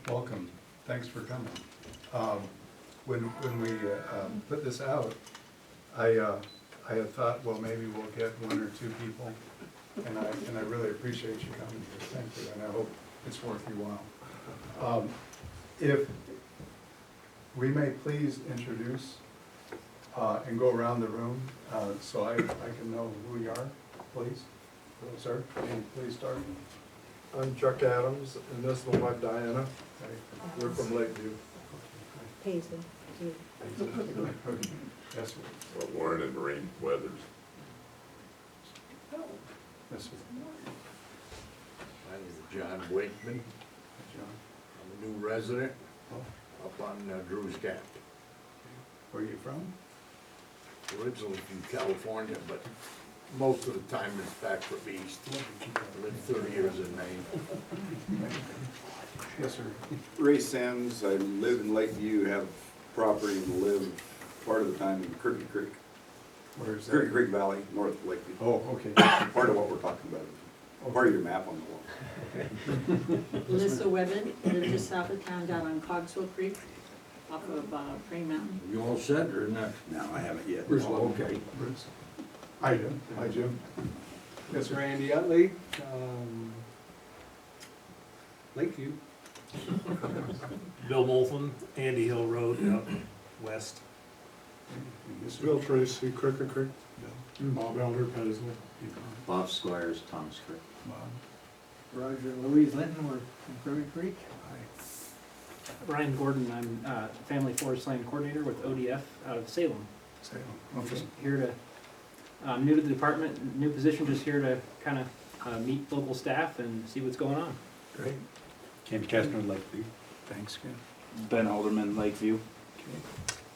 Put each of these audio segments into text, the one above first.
welcome. Thanks for coming. When we put this out, I had thought, well, maybe we'll get one or two people, and I really appreciate you coming here. Thank you, and I hope it's worth your while. If we may please introduce and go around the room so I can know who you are, please. Sir, can you please start? I'm Chuck Adams, and this is my wife Diana. We're from Lakeview. Paisley. Yes, sir. Warren and Marine Weathers. Yes, sir. My name is John Wakeman. John, I'm a new resident oh, up on Drew's Gap. where are you from? Originally from California, but most of the time it's back from east. I lived 30 years in Maine. Yes, sir. Ray Sims, I live in Lakeview, have property and live part of the time in Crooked Creek. Where is that? Crooked Creek Valley, north of Lakeview. Oh, okay. Part of what we're talking about, part of your map on the wall. Melissa Webben, live just south of town down on Cogswell Creek, off of Crane Mountain. You all set or not? No, I haven't yet. Oh, okay. Bruce. Hi, Jim. Hi, Jim. Yes, sir. Randy Utley, Lakeview. Bill Molson, Andy Hill Road out west. Yes, sir. Bill Tracy, Crooked Creek. Bob Elder, Paisley. Bob Squires, Thomas Creek. Bob. Roger and Louise Linton, we're from Crooked Creek. Ryan Gordon, I'm Family Forest Land Coordinator with ODF out of Salem. Salem. Okay. Just here to, I'm new to the department, new position, just here to kind of meet local staff and see what's going on. Great. James Chestnut, Lakeview. Thanks, Ken. Ben Alderman, Lakeview. Okay.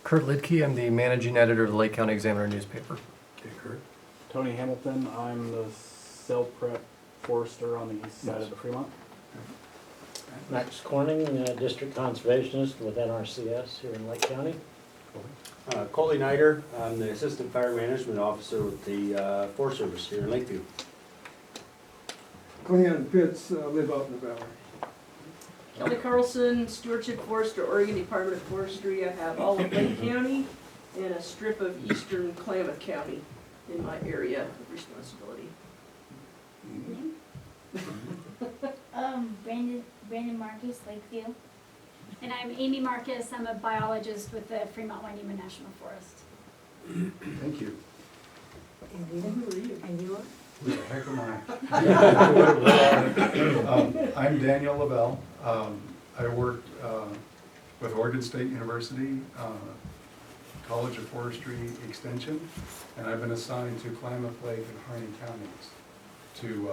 Kurt Lidke, I'm the managing editor of the Lake County Examiner newspaper. Okay, Kurt. Tony Hamilton, I'm the cell prep forester on the east side of the Fremont. Max Corning, District Conservationist with NRCS here in Lake County. Coley Nider, I'm the Assistant Fire Management Officer with the Forest Service here in Lakeview. Cleon Pitts, live out in the valley. Kelly Carlson, Stewardship Forester, Oregon Department of Forestry. I have all of Lake County and a strip of eastern Klamath County in my area of responsibility. Brandon Marcus, Lakeview. And I'm Amy Marcus. I'm a biologist with the Fremont-Wanyuma National Forest. Thank you. And who are you? And you are? Who the heck am I? I'm Daniel Lavelle. I worked with Oregon State University, College of Forestry Extension, and I've been assigned to Klamath Lake and Harney counties to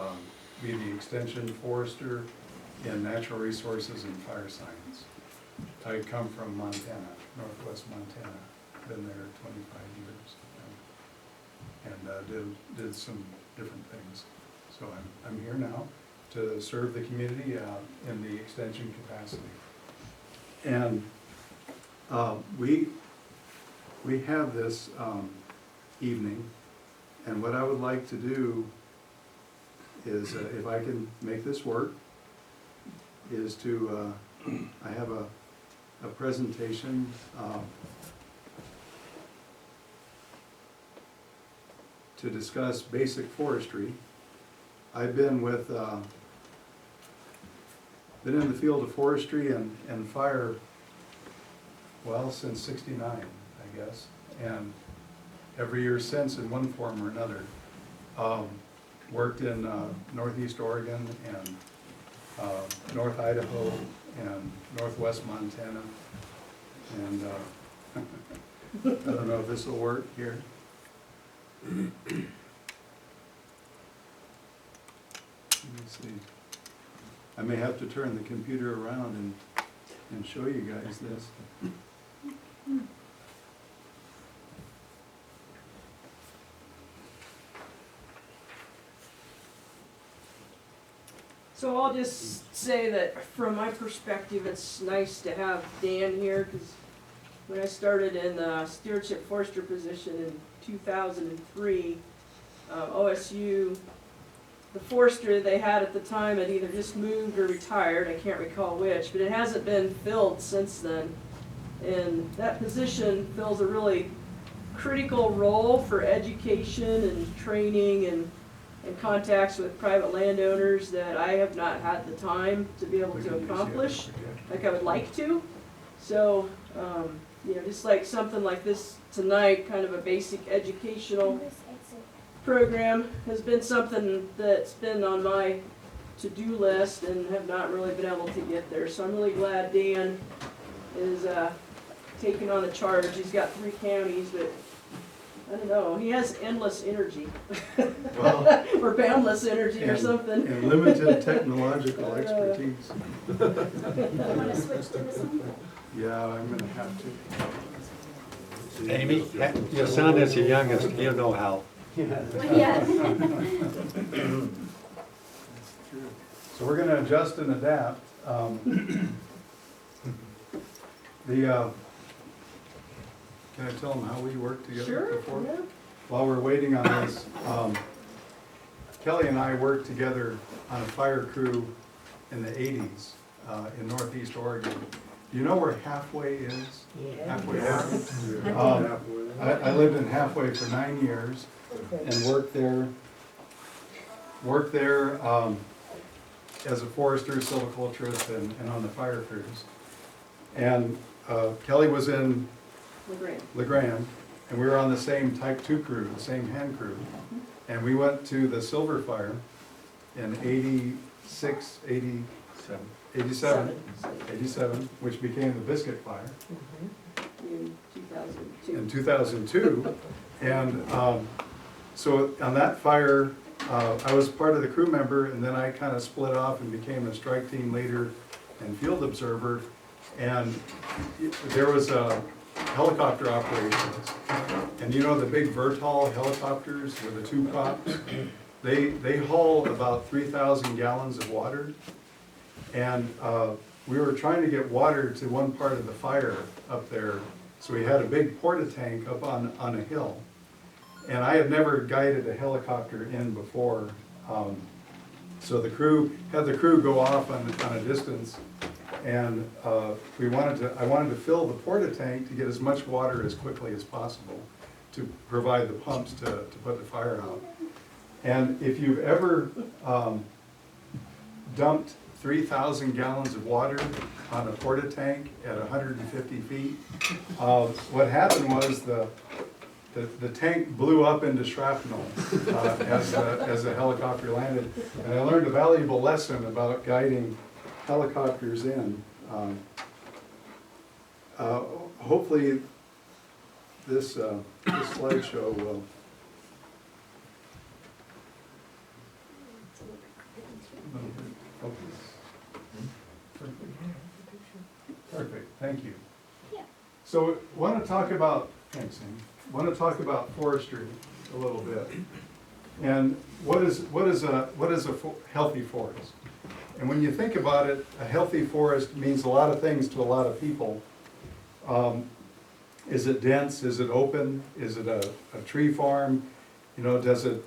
be the extension forester in natural resources and fire science. I come from Montana, northwest Montana, been there 25 years, and did some different things. So I'm here now to serve the community in the extension capacity. And we have this evening, and what I would like to do is, if I can make this work, is to, I have a presentation to discuss basic forestry. I've been with, been in the field of forestry and fire, well, since '69, I guess, and every year since in one form or another. Worked in Northeast Oregon and North Idaho and Northwest Montana, and I don't know if this will work here. Let me see. I may have to turn the computer around and show you guys this. So I'll just say that from my perspective, it's nice to have Dan here, because when I started in the stewardship forester position in 2003, OSU the forester they had at the time had either just moved or retired, I can't recall which, but it hasn't been filled since then. And that position fills a really critical role for education and training and contacts with private landowners that I have not had the time to be able to accomplish like I would like to. So, you know, just like something like this tonight, kind of a basic educational program has been something that's been on my to-do list and have not really been able to get there. So I'm really glad Dan is taking on the charge. He's got 3 counties, but I don't know, he has endless energy. Well, or boundless energy or something. And limited technological expertise. You wanna switch to this one? Yeah, I'm gonna have to. Amy, your son is the youngest, you know how. Well, yeah. So we're gonna adjust and adapt. Can I tell them how we worked together Sure, before? yeah. While we're waiting on this, Kelly and I worked together on a fire crew in the 80s in Northeast Oregon. Do you know where Halfway is? Halfway Oregon? I lived in Halfway for 9 years and worked there as a forester, silviculturist, and on the fire crews. And Kelly was in LeGrand, and we were on the same type 2 crew, the same hand crew. And we went to the Silver Fire in 87, which became the Biscuit Fire. In 2002. In 2002. And so on that fire, I was part of the crew member, and then I kind of split off and became a strike team leader and field observer. And there was helicopter operations. And you know the big Vertol helicopters with the 2 props? They haul about 3,000 gallons of water. And we were trying to get water to one part of the fire up there. So we had a big porta tank up on a hill. And I had never guided a helicopter in before. So the crew had the crew go off on a distance. And I wanted to fill the porta tank to get as much water as quickly as possible to provide the pumps to put the fire out. And if you've ever dumped 3,000 gallons of water on a porta tank at 150 feet, what happened was the tank blew up into shrapnel as the helicopter landed. And I learned a valuable lesson about guiding helicopters in. Hopefully this slideshow will. Perfect, thank you. Yeah. So want to talk about, thanks, Amy. Want to talk about forestry a little bit. And what is a healthy forest? And when you think about it, a healthy forest means a lot of things to a lot of people. Is it dense? Is it open? Is it a tree farm? You know, does it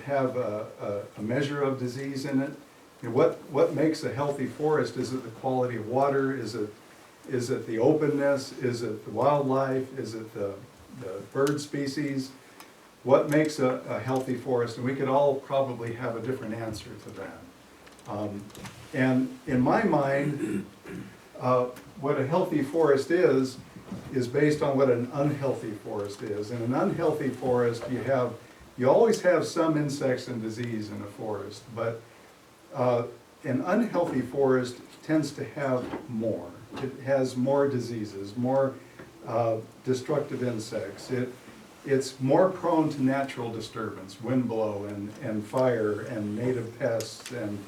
have a measure of disease in it? You know, what makes a healthy forest? Is it the quality of water? Is it the openness? Is it the wildlife? Is it the bird species? What makes a healthy forest? And we could all probably have a different answer to that. And in my mind, what a healthy forest is based on what an unhealthy forest is. In an unhealthy forest, you always have some insects and disease in a forest, but an unhealthy forest tends to have more. It has more diseases, more destructive insects. It's more prone to natural disturbance, wind blow and fire and native pests, and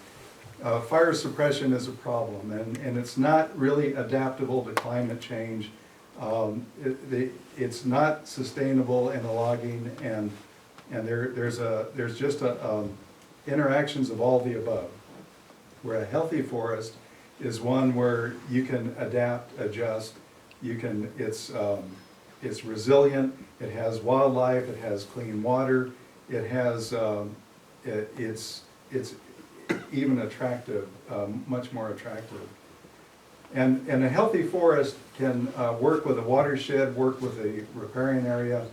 fire suppression is a problem, and it's not really adaptable to climate change. It's not sustainable in the logging, and there's just interactions of all the above. Where a healthy forest is one where you can adapt, adjust, it's resilient, it has wildlife, it has clean water, it has it's even attractive, much more attractive. And a healthy forest can work with a watershed, work with a riparian area,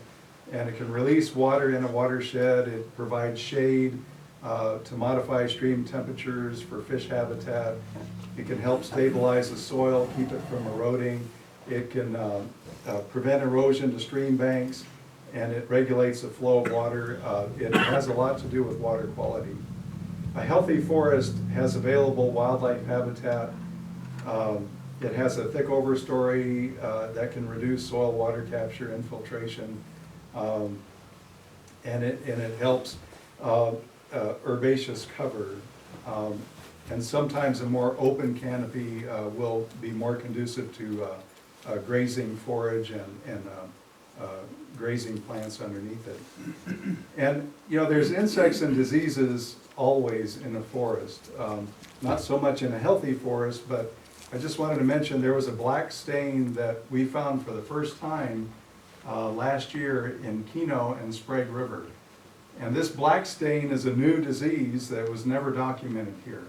and it can release water in a watershed. It provides shade to modify stream temperatures for fish habitat. It can help stabilize the soil, keep it from eroding. It can prevent erosion to stream banks, and it regulates the flow of water. It has a lot to do with water quality. A healthy forest has available wildlife habitat. It has a thick overstory that can reduce soil water capture, infiltration, and it helps herbaceous cover. And sometimes a more open canopy will be more conducive to grazing forage and grazing plants underneath it. And there's insects and diseases always in a forest. Not so much in a healthy forest, but I just wanted to mention there was a black stain that we found for the first time last year in Keno and Sprague River. And this black stain is a new disease that was never documented here.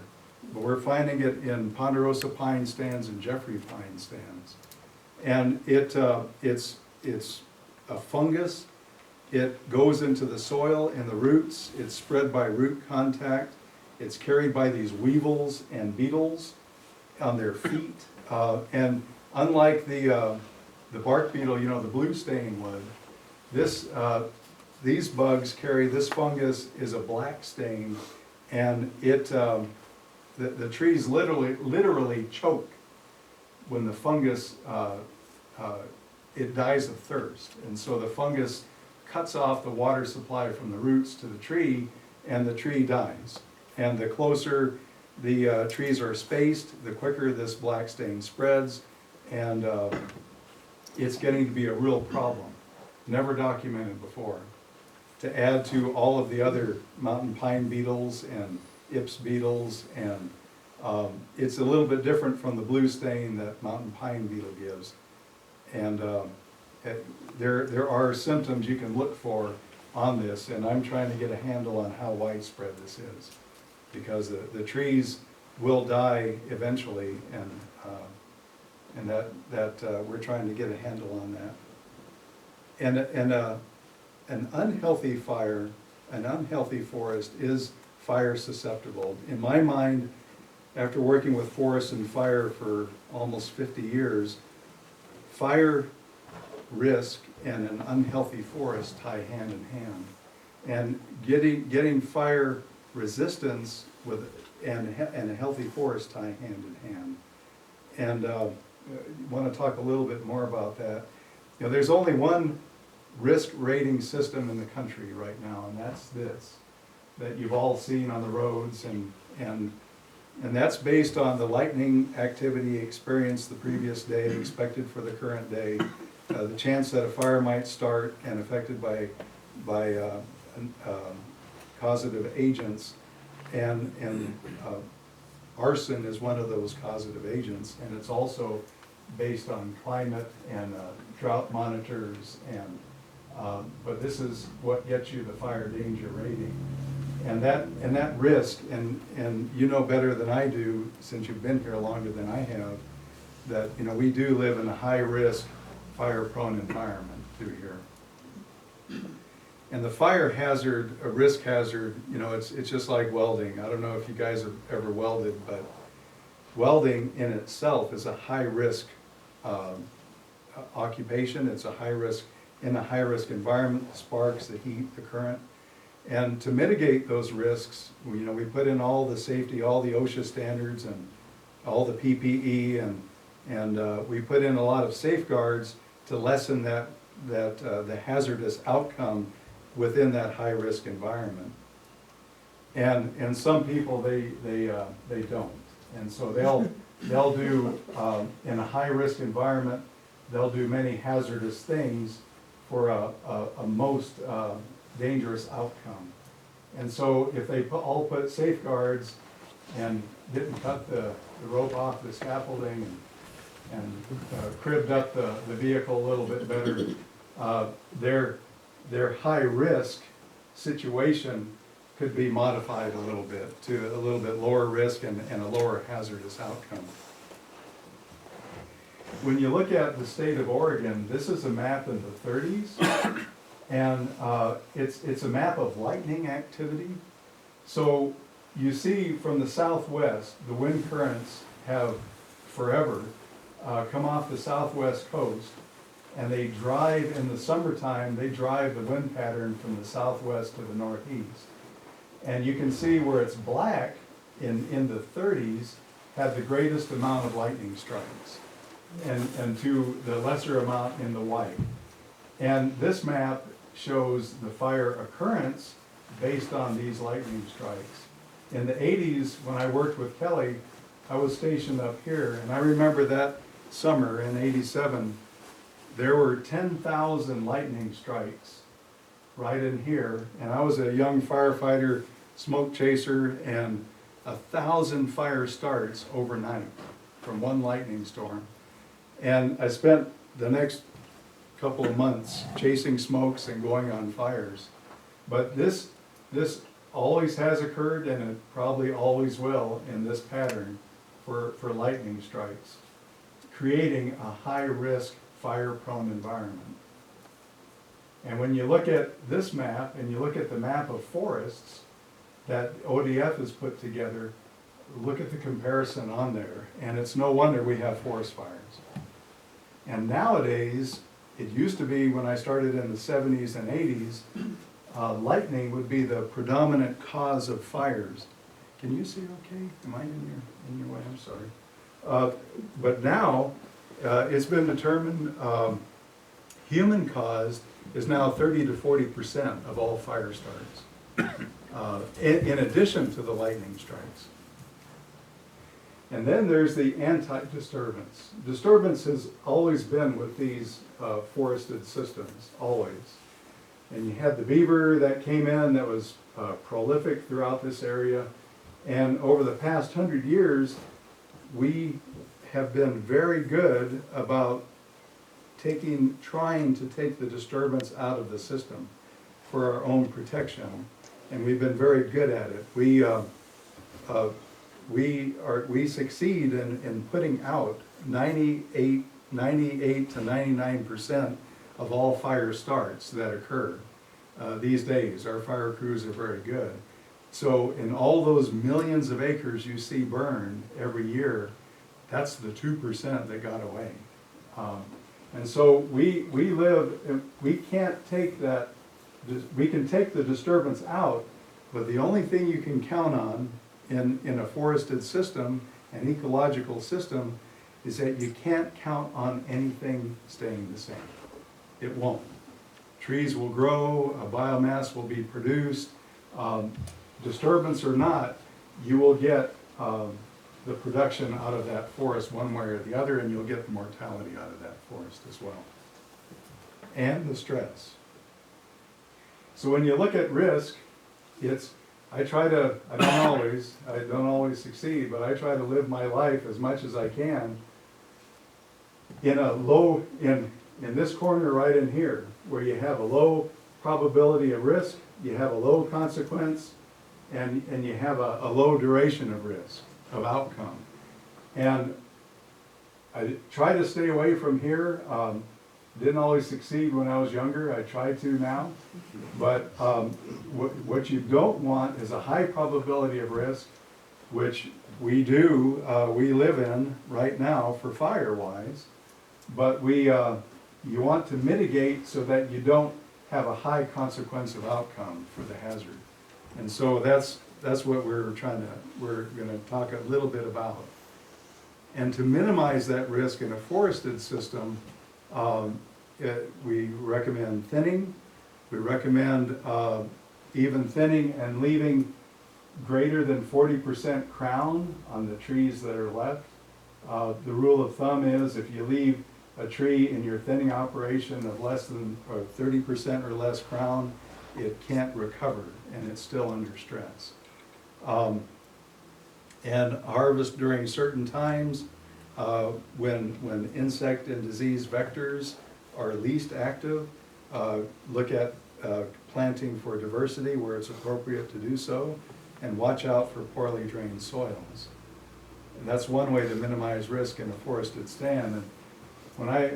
But we're finding it in ponderosa pine stands and Jeffrey pine stands. And it's a fungus. It goes into the soil and the roots. It's spread by root contact. It's carried by these weevils and beetles on their feet. And unlike the bark beetle, the blue stain would, these bugs carry, this fungus is a black stain, and the trees literally choke when the fungus, it dies of thirst. And so the fungus cuts off the water supply from the roots to the tree, and the tree dies. And the closer the trees are spaced, the quicker this black stain spreads, and it's getting to be a real problem, never documented before. To add to all of the other mountain pine beetles and Ips beetles, and it's a little bit different from the blue stain that mountain pine beetle gives. And there are symptoms you can look for on this, and I'm trying to get a handle on how widespread this is, because the trees will die eventually, and that we're trying to get a handle on that. And an unhealthy fire, an unhealthy forest is fire susceptible. In my mind, after working with forest and fire for almost 50 years, fire risk and an unhealthy forest tie hand in hand. And getting fire resistance and a healthy forest tie hand in hand. And I want to talk a little bit more about that. There's only one risk rating system in the country right now, and that's this, that you've all seen on the roads, and that's based on the lightning activity experienced the previous day, expected for the current day, the chance that a fire might start and affected by causative agents, and arson is one of those causative agents, and it's also based on climate and drought monitors, and but this is what gets you the fire danger rating. And that risk, and you know better than I do, since you've been here longer than I have, that we do live in a high-risk, fire-prone environment through here. And the fire hazard, a risk hazard, it's just like welding. I don't know if you guys have ever welded, but welding in itself is a high-risk occupation. It's a high-risk, in a high-risk environment, the sparks, the heat, the current. And to mitigate those risks, we put in all the safety, all the OSHA standards and all the PPE, and we put in a lot of safeguards to lessen the hazardous outcome within that high-risk environment. And some people, they don't. And so they'll do, in a high-risk environment, they'll do many hazardous things for a most dangerous outcome. And so if they all put safeguards and didn't cut the rope off the scaffolding and cribbed up the vehicle a little bit better, their high risk situation could be modified a little bit to a little bit lower risk and a lower hazardous outcome. When you look at the state of Oregon, this is a map in the 30s, and it's a map of lightning activity. So you see from the southwest, the wind currents have forever come off the southwest coast, and they drive, in the summertime, they drive the wind pattern from the southwest to the northeast. And you can see where it's black in the 30s had the greatest amount of lightning strikes, and to the lesser amount in the white. And this map shows the fire occurrence based on these lightning strikes. In the 80s, when I worked with Kelly, I was stationed up here, and I remember that summer in '87, there were 10,000 lightning strikes right in here, and I was a young firefighter, smoke chaser, and 1,000 fire starts overnight from one lightning storm. And I spent the next couple of months chasing smokes and going on fires. But this always has occurred, and it probably always will in this pattern for lightning strikes, creating a high-risk fire-prone environment. And when you look at this map and you look at the map of forests that ODF has put together, look at the comparison on there, and it's no wonder we have forest fires. And nowadays, it used to be when I started in the 70s and 80s, lightning would be the predominant cause of fires. Can you see okay? Am I in your way? I'm sorry. But now, it's been determined human-caused is now 30 to 40% of all fire starts, in addition to the lightning strikes. And then there's the anti-disturbance. Disturbance has always been with these forested systems, always. And you had the beaver that came in that was prolific throughout this area. And over the past 100 years, we have been very good about trying to take the disturbance out of the system for our own protection. And we've been very good at it. We succeed in putting out 98 to 99% of all fire starts that occur these days. Our fire crews are very good. So in all those millions of acres you see burned every year, that's the 2% that got away. And so we can't take that, we can take the disturbance out, but the only thing you can count on in a forested system, an ecological system, is that you can't count on anything staying the same. It won't. Trees will grow, a biomass will be produced. Disturbance or not, you will get the production out of that forest one way or the other, and you'll get the mortality out of that forest as well. And the stress. So when you look at risk, I don't always succeed, but I try to live my life as much as I can in this corner right in here, where you have a low probability of risk, you have a low consequence, and you have a low duration of risk, of outcome. And I try to stay away from here. Didn't always succeed when I was younger. I try to now. But what you don't want is a high probability of risk, which we live in right now for fire-wise. But you want to mitigate so that you don't have a high consequence of outcome for the hazard. And so that's what we're gonna talk a little bit about. And to minimize that risk in a forested system, we recommend thinning. We recommend even thinning and leaving greater than 40% crown on the trees that are left. The rule of thumb is if you leave a tree in your thinning operation of less than 30% or less crown, it can't recover and it's still under stress. And harvest during certain times when insect and disease vectors are least active. Look at planting for diversity where it's appropriate to do so, and watch out for poorly drained soils. And that's one way to minimize risk in a forested stand. And when I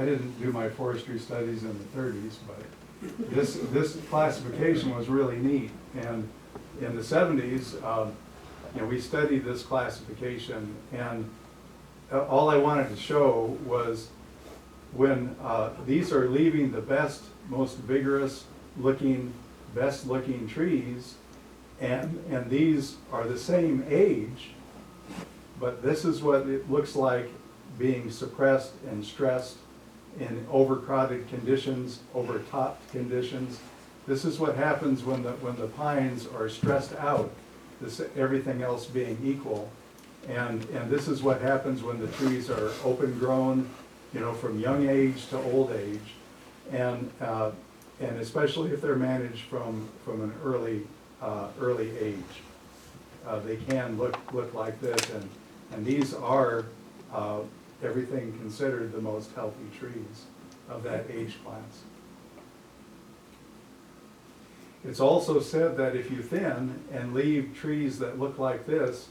didn't do my forestry studies in the 30s, but this classification was really neat. And in the 70s, we studied this classification, and all I wanted to show was when these are leaving the best, most vigorous looking, best looking trees, and these are the same age, but this is what it looks like being suppressed and stressed in overcrowded conditions, overtopped conditions. This is what happens when the pines are stressed out, everything else being equal. And this is what happens when the trees are open grown, from young age to old age. And especially if they're managed from an early age. They can look like this, and these are, everything considered, the most healthy trees of that age class. It's also said that if you thin and leave trees that look like this,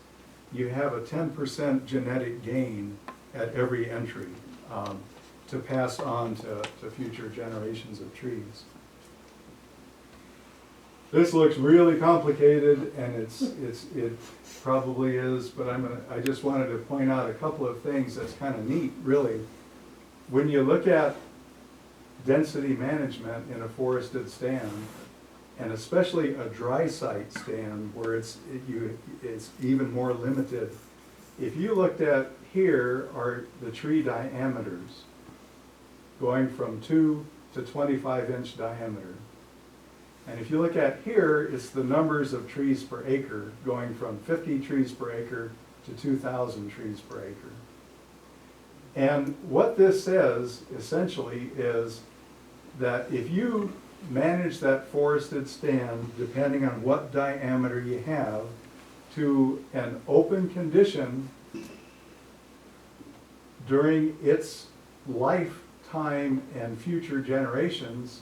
you have a 10% genetic gain at every entry to pass on to future generations of trees. This looks really complicated, and it probably is, but I just wanted to point out a couple of things that's kind of neat, really. When you look at density management in a forested stand, and especially a dry site stand where it's even more limited, if you looked at here are the tree diameters going from 2 to 25-inch diameter. And if you look at here, it's the numbers of trees per acre going from 50 trees per acre to 2,000 trees per acre. And what this says essentially is that if you manage that forested stand, depending on what diameter you have, to an open condition during its lifetime and future generations,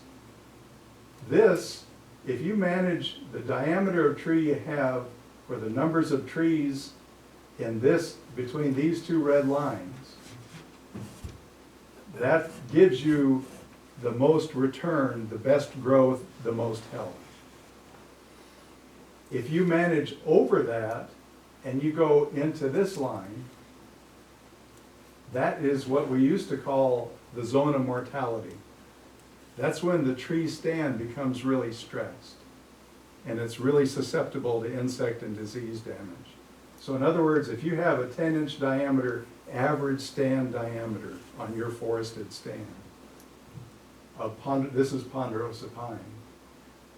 if you manage the diameter of tree you have for the numbers of trees in between these two red lines, that gives you the most return, the best growth, the most health. If you manage over that and you go into this line, that is what we used to call the zone of mortality. That's when the tree stand becomes really stressed, and it's really susceptible to insect and disease damage. So in other words, if you have a 10-inch diameter average stand diameter on your forested stand, this is ponderosa pine.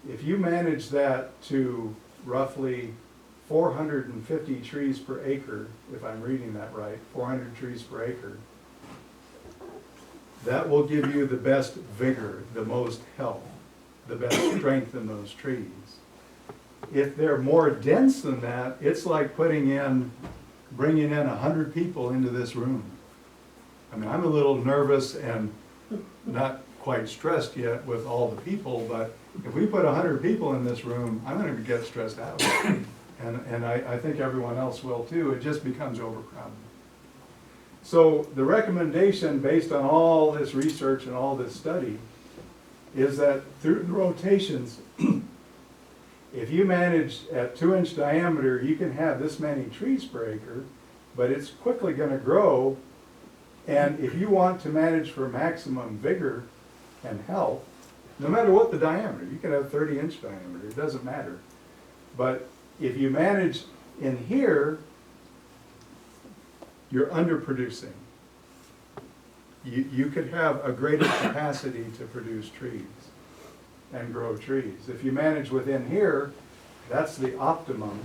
If you manage that to roughly 450 trees per acre, if I'm reading that right, 400 trees per acre, that will give you the best vigor, the most health, the best strength in those trees. If they're more dense than that, it's like bringing in 100 people into this room. I mean, I'm a little nervous and not quite stressed yet with all the people, but if we put 100 people in this room, I'm going to get stressed out. And I think everyone else will too. It just becomes overcrowded. So the recommendation based on all this research and all this study is that through the rotations, if you manage at 2-inch diameter, you can have this many trees per acre, but it's quickly going to grow. And if you want to manage for maximum vigor and health, no matter what the diameter, you can have 30-inch diameter, it doesn't matter. But if you manage in here, you're underproducing. You could have a greater capacity to produce trees and grow trees. If you manage within here, that's the optimum.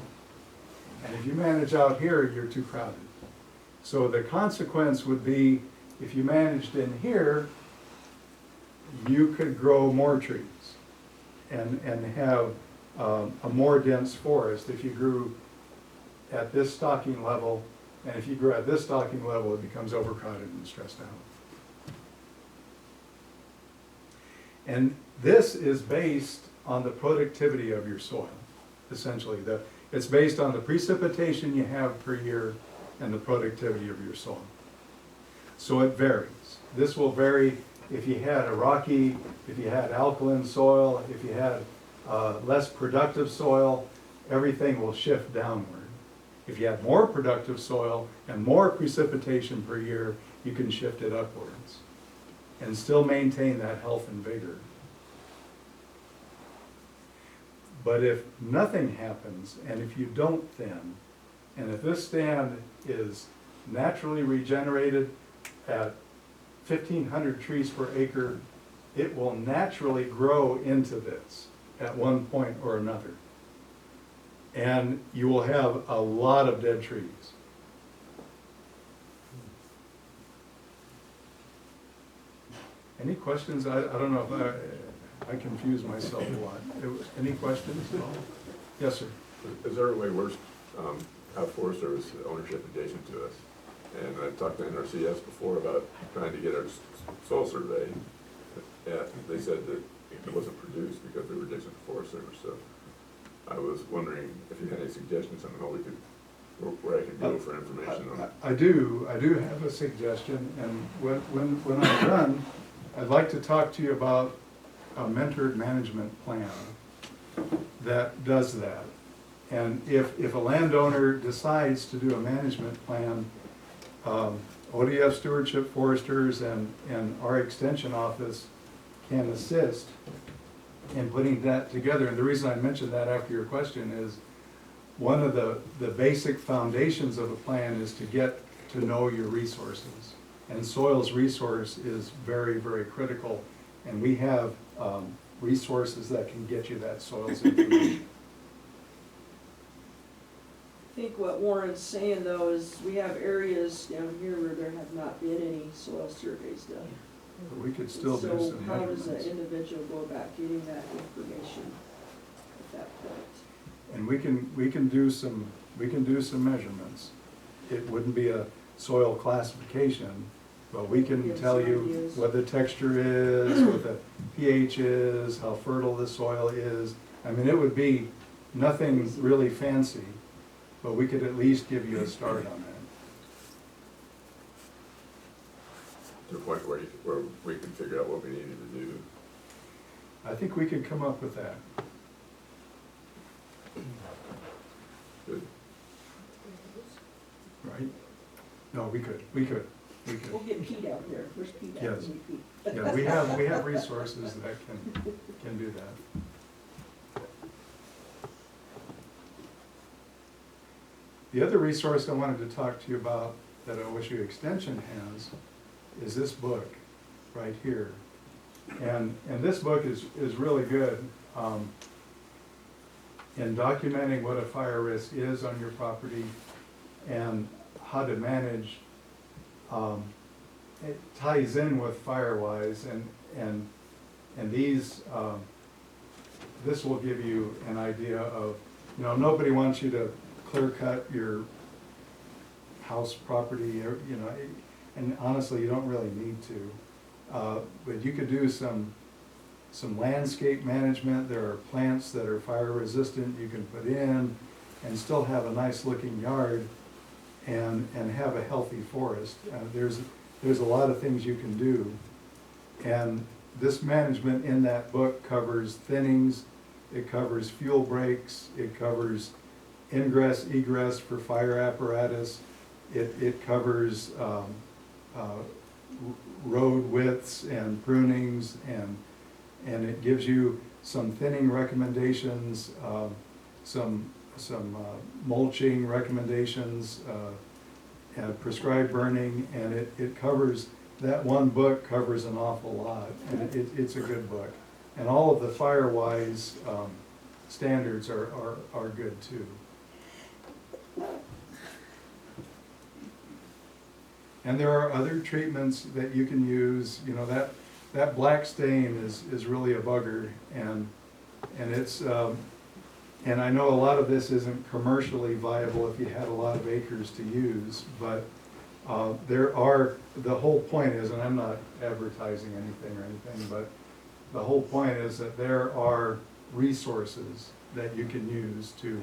And if you manage out here, you're too crowded. So the consequence would be, if you managed in here, you could grow more trees and have a more dense forest if you grew at this stocking level. And if you grow at this stocking level, it becomes overcrowded and stressed out. And this is based on the productivity of your soil, essentially. It's based on the precipitation you have per year and the productivity of your soil. So it varies. This will vary if you had a rocky, if you had alkaline soil, if you had less productive soil, everything will shift downward. If you have more productive soil and more precipitation per year, you can shift it upwards and still maintain that health and vigor. But if nothing happens, and if you don't thin, and if this stand is naturally regenerated at 1,500 trees per acre, it will naturally grow into this at one point or another. And you will have a lot of dead trees. Any questions? I don't know if I confused myself a lot. Any questions at all? Yes, sir. Is there a way we're, have Forest Service ownership adjacent to us? And I talked to NRCS before about trying to get our soil survey. Yeah, they said that it wasn't produced because we were adjacent to Forest Service. So I was wondering if you had any suggestions on how we could, where I could go for information on it. I do have a suggestion, and when I'm done, I'd like to talk to you about a mentored management plan that does that. And if a landowner decides to do a management plan, ODF Stewardship Foresters and our extension office can assist in putting that together. And the reason I mentioned that after your question is one of the basic foundations of a plan is to get to know your resources. And soils resource is very, very critical. And we have resources that can get you that soils information. I think what Warren's saying though is we have areas down here where there have not been any soil surveys done. We could still do some So how does measurements. an individual go about getting that information at that point? And we can do some measurements. It wouldn't be a soil classification, but we can Give tell some you ideas. what the texture is, what the pH is, how fertile the soil is. I mean, it would be nothing really fancy, but we could at least give you a start on that. To a point where we can figure out what we needed to do. I think we could come up with that. Good. Right? No, we could. We'll get Pete out there. Where's Pete at? Yes. We need Pete. Yeah, we have resources that can do that. The other resource I wanted to talk to you about that OSU Extension has is this book right here. And this book is really good in documenting what a fire risk is on your property and how to manage. It ties in with FireWise and these, this will give you an idea of, nobody wants you to clear cut your house property, or, and honestly, you don't really need to. But you could do some landscape management. There are plants that are fire resistant you can put in and still have a nice looking yard and have a healthy forest. There's a lot of things you can do. And this management in that book covers thinnings, it covers fuel breaks, it covers ingress, egress for fire apparatus, it covers road widths and prunings, and it gives you some thinning recommendations, some mulching recommendations, and prescribed burning, and it covers, that one book covers an awful lot, and it's a good book. And all of the FireWise standards are good too. And there are other treatments that you can use. That black stain is really a bugger, and it's and I know a lot of this isn't commercially viable if you had a lot of acres to use, but the whole point is, and I'm not advertising anything or anything, but the whole point is that there are resources that you can use to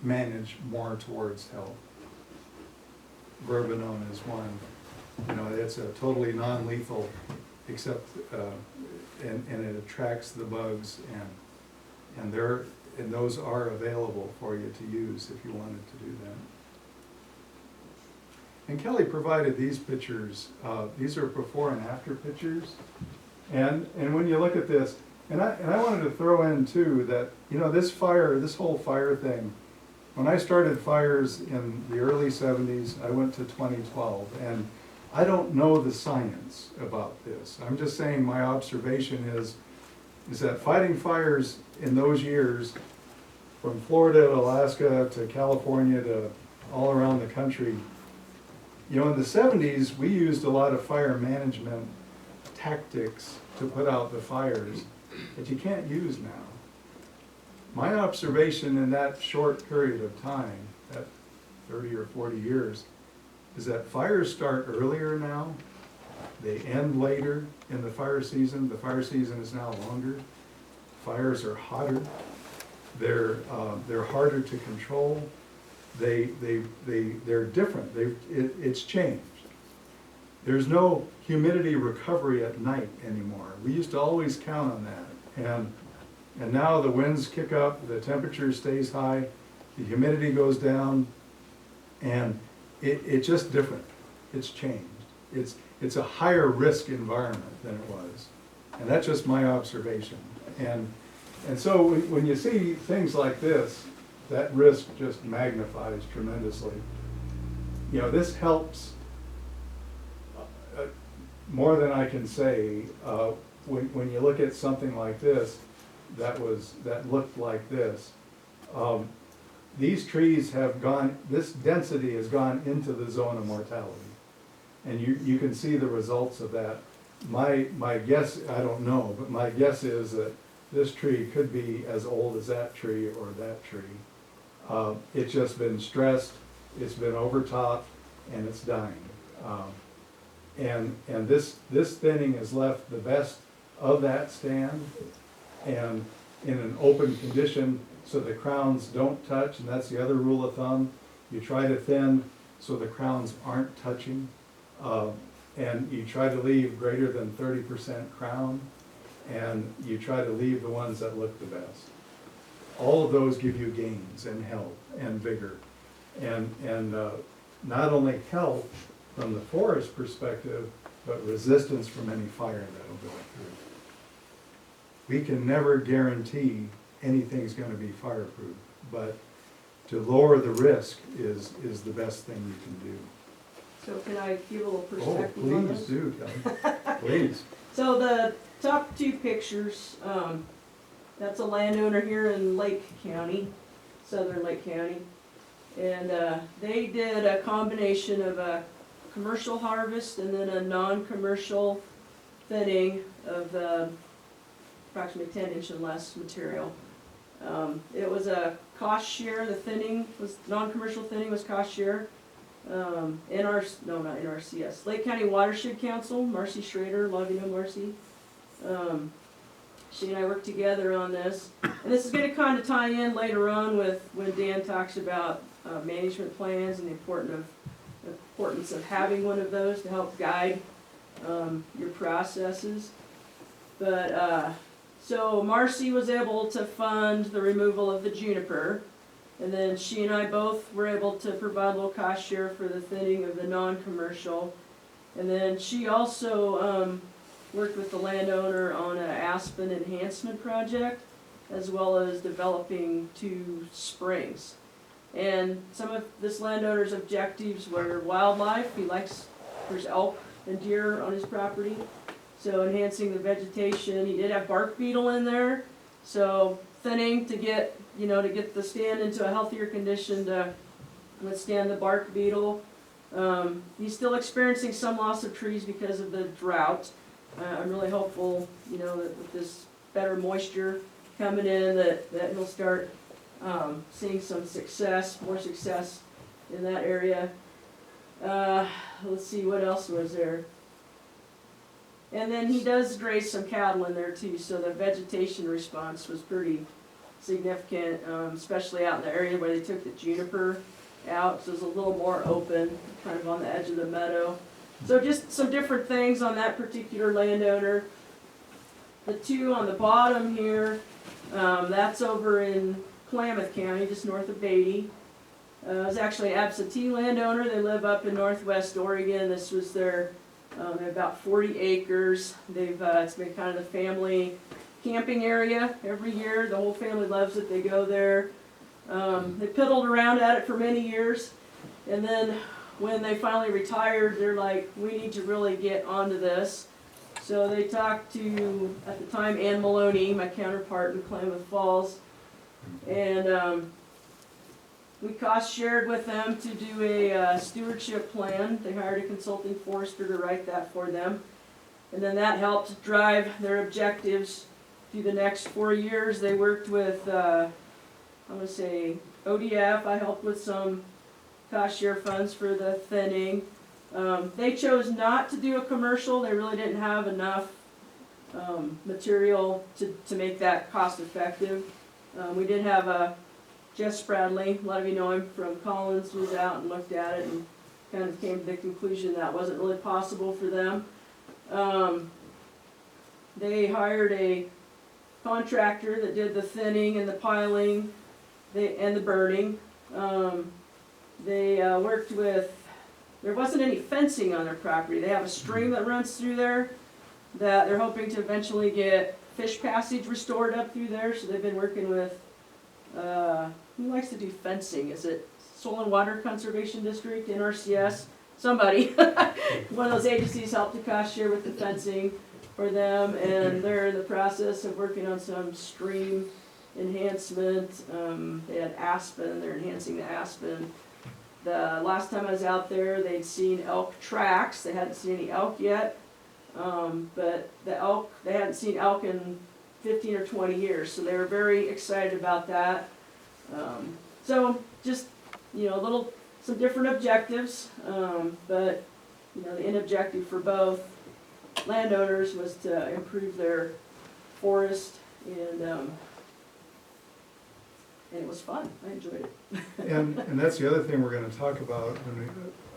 manage more towards health. Verbenone is one. You know, it's a totally non-lethal, except, and it attracts the bugs, and those are available for you to use if you wanted to do that. And Kelly provided these pictures. These are before and after pictures. And when you look at this, and I wanted to throw in too that, you know, this whole fire thing, when I started fires in the early 70s, I went to 2012, and I don't know the science about this. I'm just saying my observation is that fighting fires in those years, from Florida to Alaska to California to all around the country, you know, in the 70s, we used a lot of fire management tactics to put out the fires that you can't use now. My observation in that short period of time, that 30 or 40 years, is that fires start earlier now. They end later in the fire season. The fire season is now longer. Fires are hotter. They're harder to control. They're different. It's changed. There's no humidity recovery at night anymore. We used to always count on that. And now the winds kick up, the temperature stays high, the humidity goes down, and it's just different. It's changed. It's a higher risk environment than it was. And that's just my observation. And so when you see things like this, that risk just magnifies tremendously. You know, this helps more than I can say. When you look at something like this, that looked like this, these trees have gone, this density has gone into the zone of mortality. And you can see the results of that. My guess, I don't know, but my guess is that this tree could be as old as that tree or that tree. It's just been stressed, it's been overtopped, and it's dying. And this thinning has left the best of that stand and in an open condition so the crowns don't touch, and that's the other rule of thumb. You try to thin so the crowns aren't touching, and you try to leave greater than 30% crown, and you try to leave the ones that look the best. All of those give you gains in health and vigor, and not only health from the forest perspective, but resistance from any fire that'll go through. We can never guarantee anything's going to be fireproof, but to lower the risk is the best thing you can do. So can I give a little perspective on this? Please do, Kelly. Please. So the top two pictures, that's a landowner here in Lake County, southern Lake County. And they did a combination of a commercial harvest and then a non-commercial thinning of approximately 10-inch and less material. It was a cost share. The thinning was, non-commercial thinning was cost share. Not NRCS. Lake County Watershed Council, Marcy Schrader, love you know Marcy. She and I worked together on this. And this is going to kind of tie in later on with when Dan talks about management plans and the importance of having one of those to help guide your processes. But so Marcy was able to fund the removal of the juniper, and then she and I both were able to provide a little cost share for the thinning of the non-commercial. And then she also worked with the landowner on an aspen enhancement project, as well as developing 2 springs. And some of this landowner's objectives were wildlife. He likes, there's elk and deer on his property. So enhancing the vegetation. He did have bark beetle in there. So thinning to get the stand into a healthier condition to withstand the bark beetle. He's still experiencing some loss of trees because of the drought. I'm really hopeful, that with this better moisture coming in, that he'll start seeing some more success in that area. Let's see, what else was there? And then he does graze some cattle in there too, so the vegetation response was pretty significant, especially out in the area where they took the juniper out, so it was a little more open, kind of on the edge of the meadow. So just some different things on that particular landowner. The two on the bottom here, that's over in Klamath County, just north of Beatty. It was actually an absentee landowner. They live up in northwest Oregon. This was their, they have about 40 acres. It's been kind of the family camping area every year. The whole family loves it. They go there. They piddled around at it for many years. And then when they finally retired, they're like, we need to really get onto this. So they talked to, at the time, Ann Maloney, my counterpart in Klamath Falls. And we cost shared with them to do a stewardship plan. They hired a consulting forester to write that for them. And then that helped drive their objectives through the next 4 years. They worked with, I'm gonna say, ODF. I helped with some cost share funds for the thinning. They chose not to do a commercial. They really didn't have enough material to make that cost effective. We did have Jess Bradley, a lot of you know him from Collins, was out and looked at it and kind of came to the conclusion that wasn't really possible for them. They hired a contractor that did the thinning and the piling and the burning. They worked with, there wasn't any fencing on their property. They have a stream that runs through there that they're hoping to eventually get fish passage restored up through there. So they've been working with, who likes to do fencing? Is it Soil and Water Conservation District, NRCS? Somebody, one of those agencies helped to cost share with the fencing for them, and they're in the process of working on some stream enhancement. They had aspen, they're enhancing the aspen. The last time I was out there, they'd seen elk tracks. They hadn't seen any elk yet, but the elk, they hadn't seen elk in 15 or 20 years, so they were very excited about that. So just, you know, some different objectives, but, you know, the end objective for both landowners was to improve their forest, and it was fun. I enjoyed it. And that's the other thing we're gonna talk about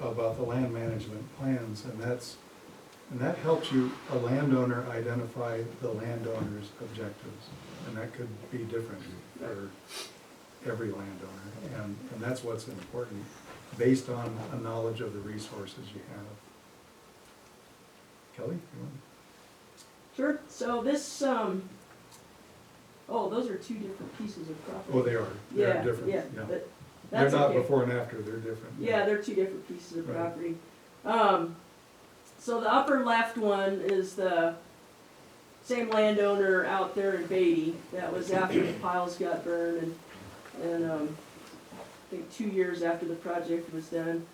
about the land management plans, and that helps you, a landowner, identify the landowner's objectives, and that could be different for every landowner, and that's what's important, based on a knowledge of the resources you have. Kelly, you want? Sure. So this, oh, those are two different pieces of property. Oh, they are. They're different. Yeah, Yeah. but They're that's not okay. before and after. They're different. Yeah, they're two different pieces of Right. property. So the upper left one is the same landowner out there in Beatty. That was after the piles got burned, and I think 2 years after the project was done.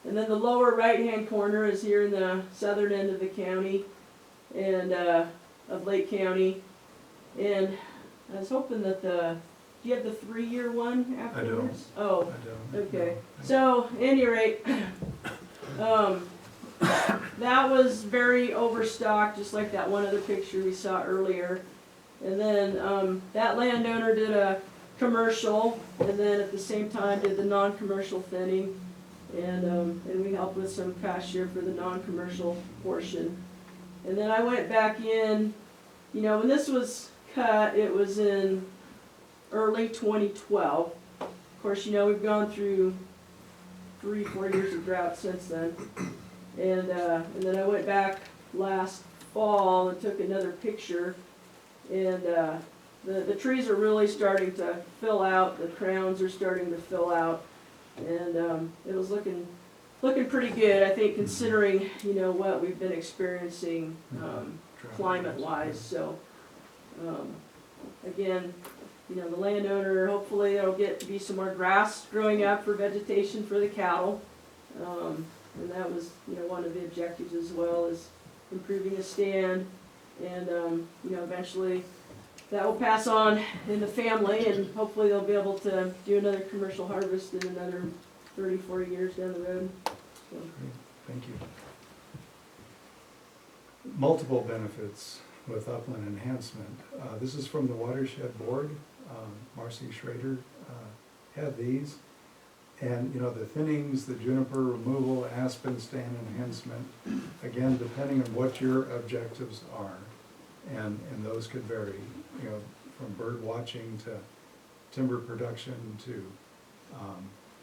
And then the lower right-hand corner is here in the southern end of the county, and of Lake County. And I was hoping that do you have the 3-year one afterwards? I don't. Oh, I don't. okay. So, at any rate, that was very overstocked, just like that one other picture we saw earlier. And then that landowner did a commercial, and then at the same time did the non-commercial thinning. And we helped with some cost share for the non-commercial portion. And then I went back in, you know, when this was cut, it was in early 2012. Of course, you know, we've gone through 3-4 years of drought since then. And then I went back last fall and took another picture. And the trees are really starting to fill out, the crowns are starting to fill out. And it was looking pretty good, I think, considering, you know, what we've been experiencing climate-wise. So, again, you know, the landowner, hopefully there'll get to be some more grass growing up for vegetation for the cattle. And that was, you know, one of the objectives as well, is improving the stand. And, you know, eventually that will pass on in the family, and hopefully they'll be able to do another commercial harvest in another 30, 40 years down the road. So. Great. Thank you. multiple benefits with upland enhancement. This is from the Watershed Board. Marcy Schrader had these. And, you know, the thinnings, the juniper removal, aspen stand enhancement, again, depending on what your objectives are. And those could vary, you know, from bird watching to timber production to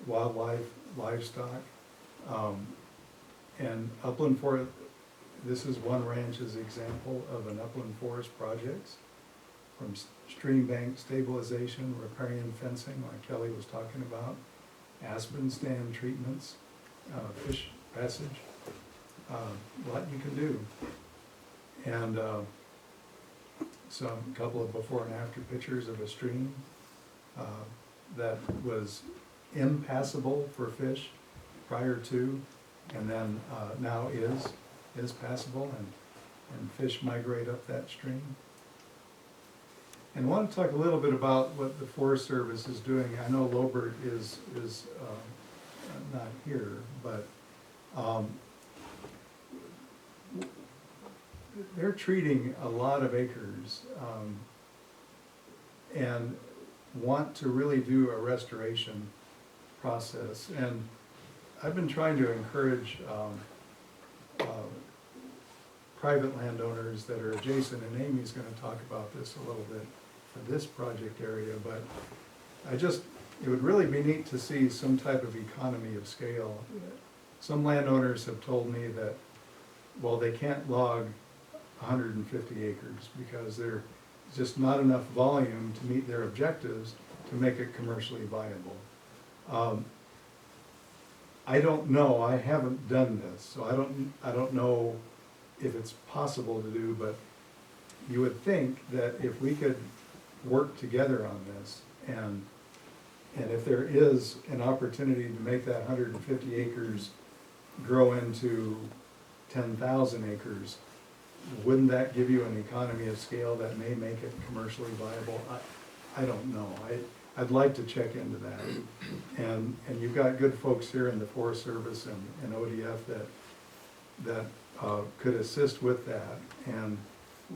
wildlife, livestock. And upland forest, this is one ranch's example of an upland forest projects, from stream bank stabilization, riparian fencing, like Kelly was talking about, aspen stand treatments, fish passage, a lot you can do. And some couple of before and after pictures of a stream that was impassable for fish prior to, and then now is passable, and fish migrate up that stream. And I want to talk a little bit about what the Forest Service is doing. I know Lobert is not here, but they're treating a lot of acres and want to really do a restoration process. And I've been trying to encourage private landowners that are adjacent, and Amy's going to talk about this a little bit for this project area, but it would really be neat to see some type of economy of scale. Some landowners have told me that, well, they can't log 150 acres because there's just not enough volume to meet their objectives to make it commercially viable. I don't know, I haven't done this, so I don't know if it's possible to do, but you would think that if we could work together on this, and if there is an opportunity to make that 150 acres grow into 10,000 acres, wouldn't that give you an economy of scale that may make it commercially viable? I don't know. I'd like to check into that. And you've got good folks here in the Forest Service and ODF that could assist with that. And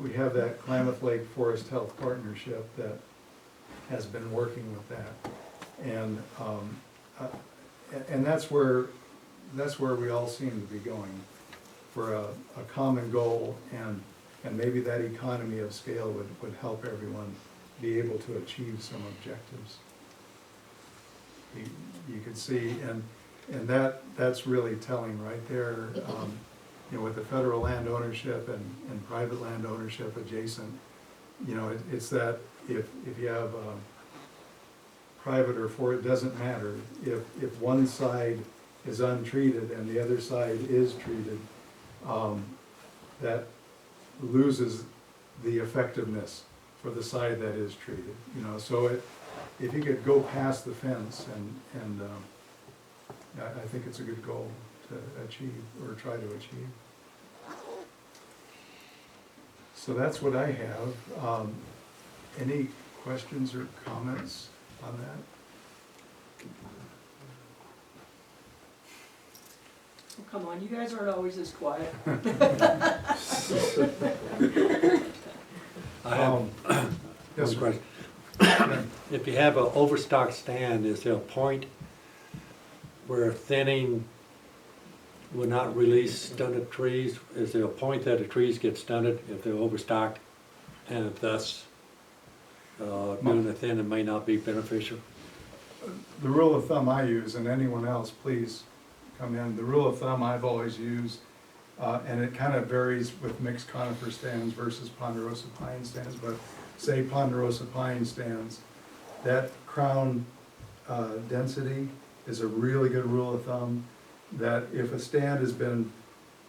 we have that Klamath Lake Forest Health Partnership that has been working with that. And that's where we all seem to be going, for a common goal, and maybe that economy of scale would help everyone be able to achieve some objectives. You could see, and that's really telling right there. You know, with the federal land ownership and private land ownership adjacent, you know, it's that if you have private or for, it doesn't matter. If one side is untreated and the other side is treated, that loses the effectiveness for the side that is treated. You know, so if you could go past the fence, and I think it's a good goal to achieve, or try to achieve. So that's what I have. Any questions or comments on that? Oh, come on, you guys aren't always this quiet. I have Yes, one question. If you have an overstocked stand, is there a point where thinning will not release stunted trees? Is there a point that the trees get stunted if they're overstocked, and thus doing the thinning may not be beneficial? The rule of thumb I use, and anyone else, please come in. The rule of thumb I've always used, and it kind of varies with mixed conifer stands versus ponderosa pine stands, but say ponderosa pine stands, that crown density is a really good rule of thumb, that if a stand has been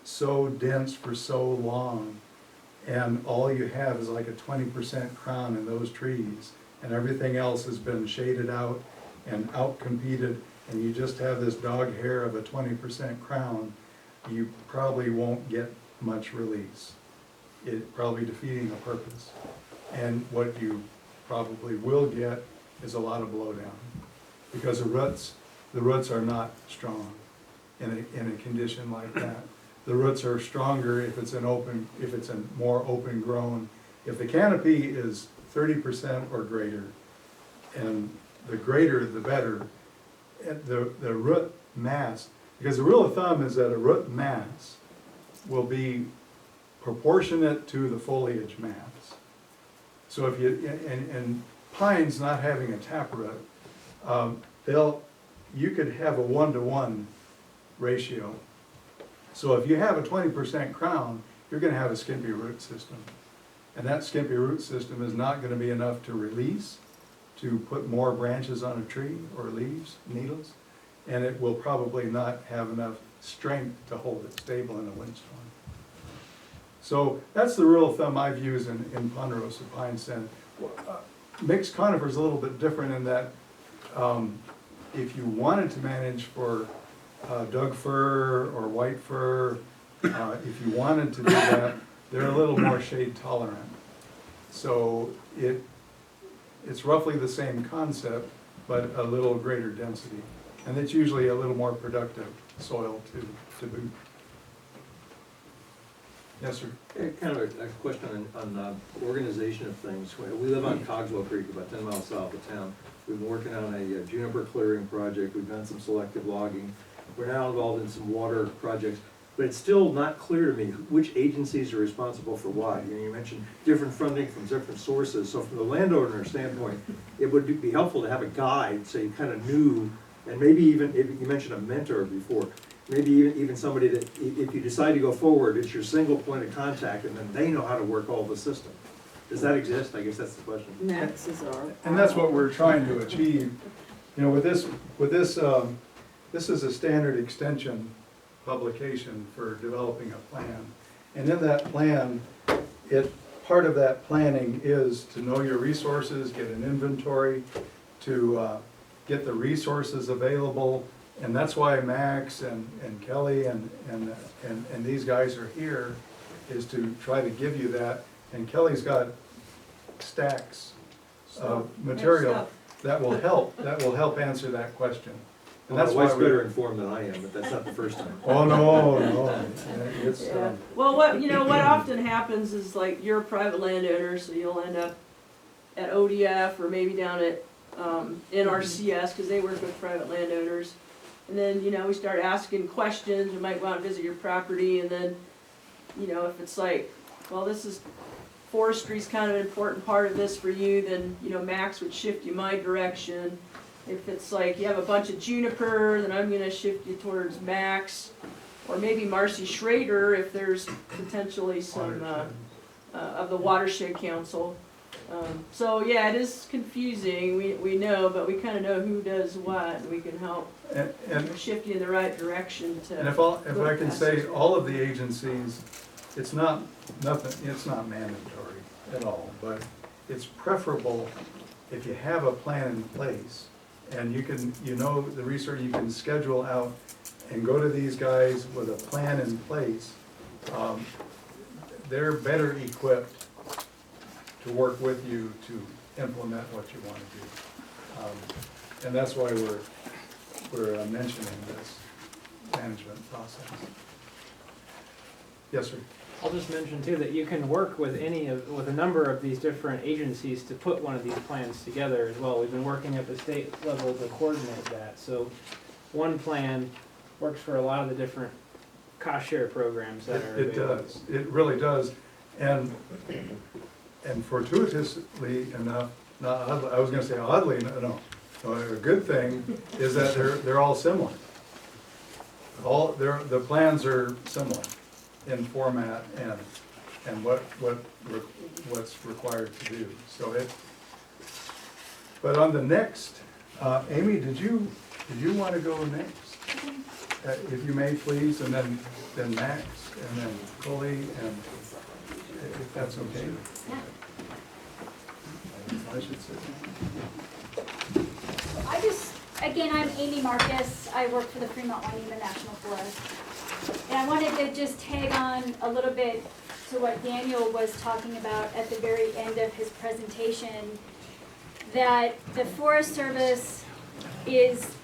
so dense for so long, and all you have is like a 20% crown in those trees, and everything else has been shaded out and out-competed, and you just have this dog hair of a 20% crown, you probably won't get much release. It probably defeating the purpose. And what you probably will get is a lot of blowdown, because the roots are not strong in a condition like that. the roots are stronger if it's a more open grown. If the canopy is 30% or greater, and the greater the better, the root mass, because the rule of thumb is that a root mass will be proportionate to the foliage mass. So if you, and pines not having a taproot, you could have a 1-to-1 ratio. So if you have a 20% crown, you're gonna have a skimpy root system. And that skimpy root system is not gonna be enough to release, to put more branches on a tree or leaves, needles, and it will probably not have enough strength to hold it stable in a windstorm. So that's the rule of thumb I've used in ponderosa pine stem. Mixed conifer is a little bit different in that if you wanted to manage for Doug fir or white fir, if you wanted to do that, they're a little more shade tolerant. So it's roughly the same concept, but a little greater density. And it's usually a little more productive soil to boot. Yes, sir. Yeah, kind of a question on organization of things. We live on Cogswell Creek, about 10 miles south of town. We've been working on a juniper clearing project. We've done some selective logging. We're now involved in some water projects, but it's still not clear to me which agencies are responsible for what. You mentioned different funding from different sources. So from the landowner standpoint, it would be helpful to have a guide so you kind of knew, and maybe even, if you mentioned a mentor before, maybe even somebody that, if you decide to go forward, it's your single point of contact, and then they know how to work all the system. Does that exist? I guess that's the question. Max is our. And that's what we're trying to achieve. You know, with this, this is a standard extension publication for developing a plan. And in that plan, part of that planning is to know your resources, get an inventory, to get the resources available. And that's why Max and Kelly and these guys are here, is to try to give you that. And Kelly's got stacks of material that will help answer that question. And Well, that's my wife's why better informed than I am, but that's not the first time. Oh, no, it's, Well, what often happens is, like, you're a private landowner, so you'll end up at ODF or maybe down at NRCS, because they work with private landowners. And then, we start asking questions. We might go out and visit your property, and then, if it's like, well, forestry's kind of an important part of this for you, then, Max would shift you my direction. If it's like you have a bunch of juniper, then I'm gonna shift you towards Max, or maybe Marcy Schrader if there's potentially some of the Watershed Council. So yeah, it is confusing, we know, but we kind of know who does what, and we can help and shift you in the right direction to. And if I can say, all of the agencies, it's not mandatory at all, but it's preferable if you have a plan in place, and the research, you can schedule out and go to these guys with a plan in place. They're better equipped to work with you to implement what you want to do. And that's why we're mentioning this management process. Yes, sir. I'll just mention too that you can work with with a number of these different agencies to put one of these plans together as well. We've been working at the state level to coordinate that. So one plan works for a lot of the different cost share programs that are available. It does. It really does. And fortuitously enough, I was going to say oddly, no. A good thing is that they're all similar. The plans are similar in format and what's required to do. So but on the next, Amy, did you want to go next? If you may, please, and then Max, and then Coley, and if that's okay. Yeah. I should say. Again, I'm Amy Marcus. I work for the Fremont Monument National Forest. And I wanted to just tag on a little bit to what Daniel was talking about at the very end of his presentation, that the Forest Service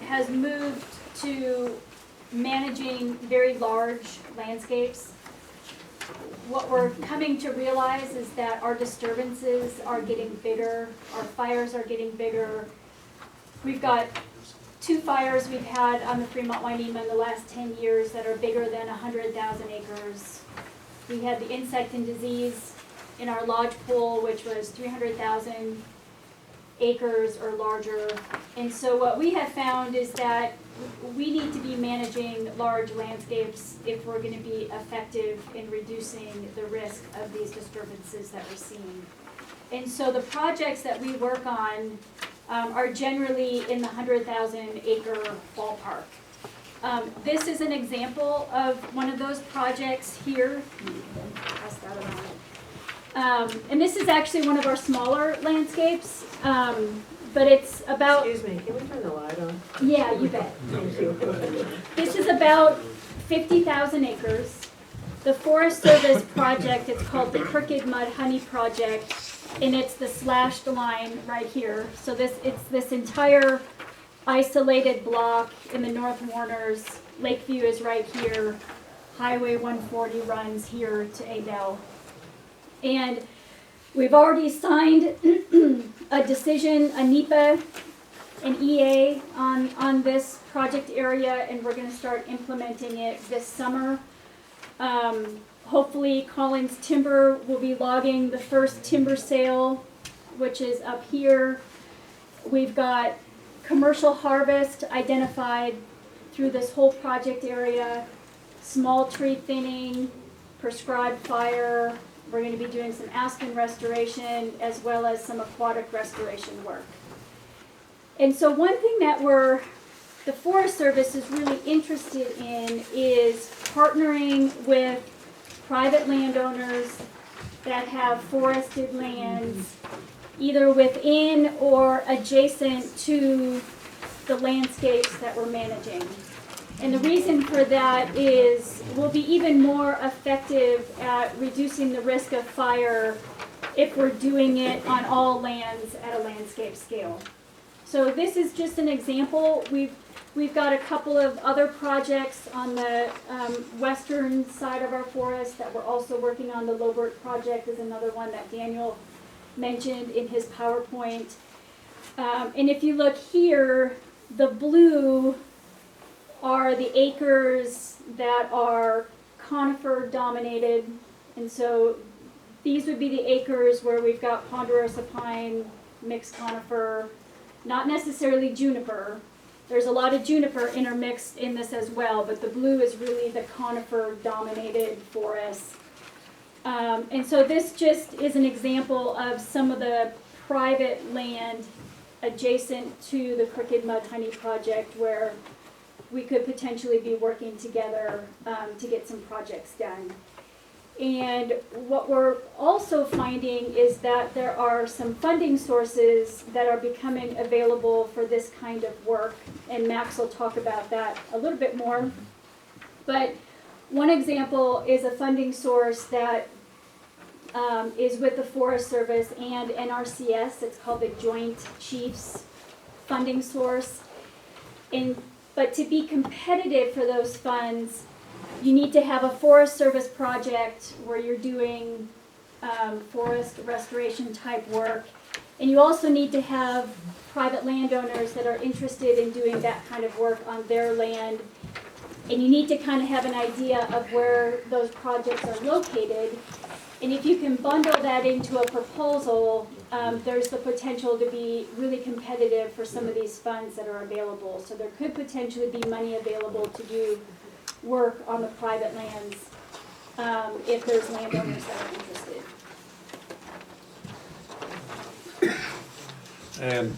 has moved to managing very large landscapes, what we're coming to realize is that our disturbances are getting bigger, our fires are getting bigger. We've got 2 fires we've had on the Fremont Wainema in the last 10 years that are bigger than 100,000 acres. We had the insect and disease in our lodge pool, which was 300,000 acres or larger. And so what we have found is that we need to be managing large landscapes if we're going to be effective in reducing the risk of these disturbances that we're seeing. And so the projects that we work on are generally in the 100,000 acre ballpark. This is an example of one of those projects here. Pass that around. And this is actually one of our smaller landscapes, but it's about... Excuse me, can we turn the light on? Yeah, you bet. Thank you. This is about 50,000 acres. The Forest Service project, it's called the Crooked Mud Honey Project, and it's the slashed line right here. So it's this entire isolated block in the North Warners. Lakeview is right here. Highway 140 runs here to Adel. And we've already signed a decision, a NEPA, an EA on this project area, and we're going to start implementing it this summer. Hopefully Collins Timber will be logging the first timber sale, which is up here. We've got commercial harvest identified through this whole project area, small tree thinning, prescribed fire. We're going to be doing some aspen restoration as well as some aquatic restoration work. And so one thing that the Forest Service is really interested in is partnering with private landowners that have forested lands either within or adjacent to the landscapes that we're managing. And the reason for that is we'll be even more effective at reducing the risk of fire if we're doing it on all lands at a landscape scale. So this is just an example. We've got a couple of other projects on the western side of our forest that we're also working on. The Lobert project is another one that Daniel mentioned in his PowerPoint. And if you look here, the blue are the acres that are conifer dominated. And so these would be the acres where we've got ponderosa pine, mixed conifer, not necessarily juniper. There's a lot of juniper intermixed in this as well, but the blue is really the conifer dominated forest. And so this just is an example of some of the private land adjacent to the Crooked Mud Honey Project where we could potentially be working together to get some projects done. And what we're also finding is that there are some funding sources that are becoming available for this kind of work, and Max will talk about that a little bit more. But one example is a funding source that is with the Forest Service and NRCS. It's called the Joint Chiefs funding source. But to be competitive for those funds, you need to have a Forest Service project where you're doing forest restoration type work. And you also need to have private landowners that are interested in doing that kind of work on their land. And you need to kind of have an idea of where those projects are located. And if you can bundle that into a proposal, there's the potential to be really competitive for some of these funds that are available. So there could potentially be money available to do work on the private lands if there's landowners that are interested. And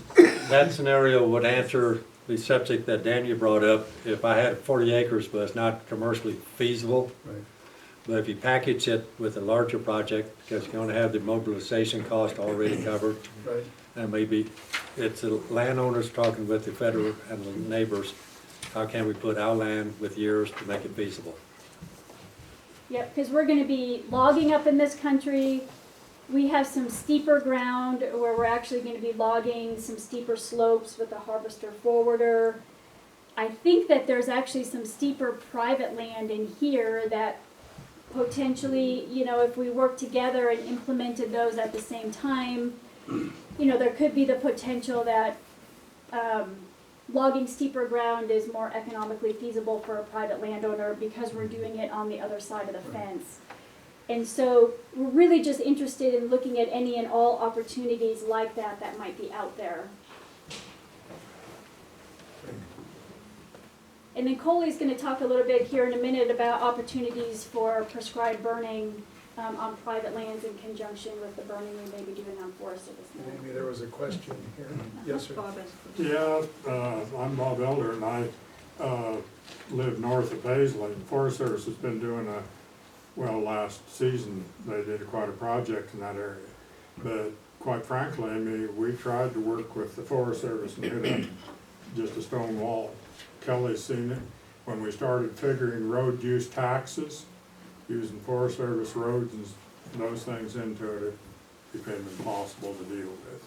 that scenario would answer the subject that Daniel brought up. If I had 40 acres but it's not commercially feasible, Right. but if you package it with a larger project, because you're going to have the mobilization cost already covered, Right. and maybe it's the landowners talking with the federal and the neighbors, how can we put our land with yours to make it feasible? Yep, because we're going to be logging up in this country. We have some steeper ground where we're actually going to be logging some steeper slopes with a harvester forwarder. I think that there's actually some steeper private land in here that potentially, you know, if we worked together and implemented those at the same time, you know, there could be the potential that logging steeper ground is more economically feasible for a private landowner because we're doing it on the other side of the fence. And so we're really just interested in looking at any and all opportunities like that that might be out there. And then Coley's going to talk a little bit here in a minute about opportunities for prescribed burning on private lands in conjunction with the burning we may be doing on Forest Service land. Maybe there was a question here. Yes, sir. Bob has a question. Yeah, I'm Bob Elder, and I live north of Paisley. And Forest Service has been doing last season, they did quite a project in that area. But quite frankly, I mean, we tried to work with the Forest Service and hit up just a stone wall. Kelly's seen it. When we started figuring road use taxes, using Forest Service roads and those things into it, it became impossible to deal with.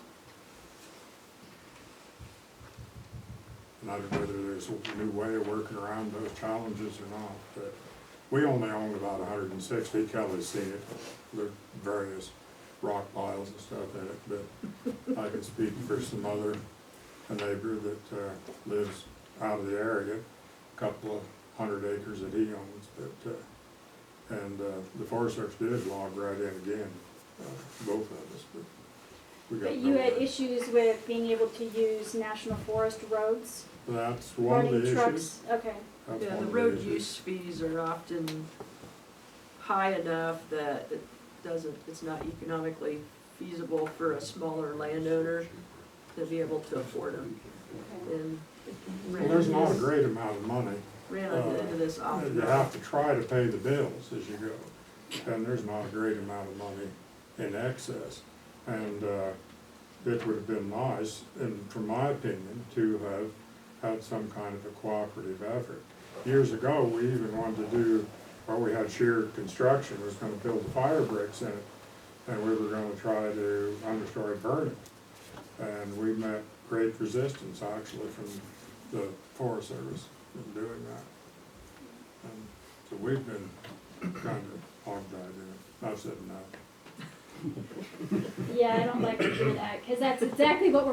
And I don't know whether there's a new way of working around those challenges or not, but we only own about 160. Kelly's seen it. There's various rock piles and stuff in it, but I can speak for a neighbor that lives out of the area, a couple of 100 acres that he owns, but the Forest Service did log right in again, both of us, but we got But you had nowhere. issues with being able to use national forest roads? That's one of the Running issues. trucks, okay. That's Yeah, one the of road issues. use fees are often high enough that it's not economically feasible for a smaller landowner to be able to afford them. And Well, there's not a great amount of money. ran into this often. You have to try to pay the bills as you go, and there's not a great amount of money in excess. And it would have been nice, and from my opinion, to have had some kind of a cooperative effort. Years ago, we even wanted to do, we had sheer construction, was gonna build the fire bricks in it, and we were gonna try to understory burn it. And we met great resistance actually from the Forest Service in doing that. And so we've been kind of hog-tied in it. I've said no. Yeah, I don't like to do that, because that's exactly what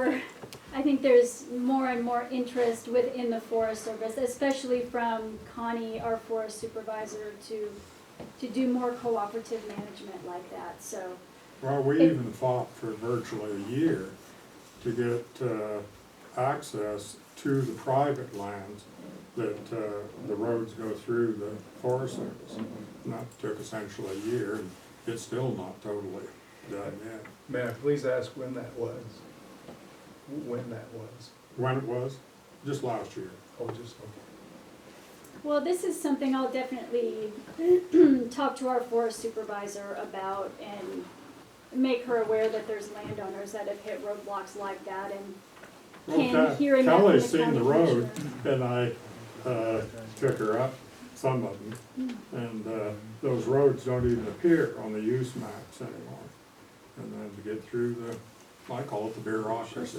I think there's more and more interest within the Forest Service, especially from Connie, our forest supervisor, to do more cooperative management like that, so. Well, we even fought for virtually a year to get access to the private lands that the roads go through the Forest Service. And that took essentially a year, and it's still not totally done yet. May I please ask when that was? When that was? When it was? Just last year. Oh, just, okay. Well, this is something I'll definitely talk to our forest supervisor about and make her aware that there's landowners that have hit roadblocks like that and can hear enough from the Kelly's seen county the road, commissioner. and I took her up some of them, and those roads don't even appear on the use maps anymore. And then to get through I call it the bureaucracy.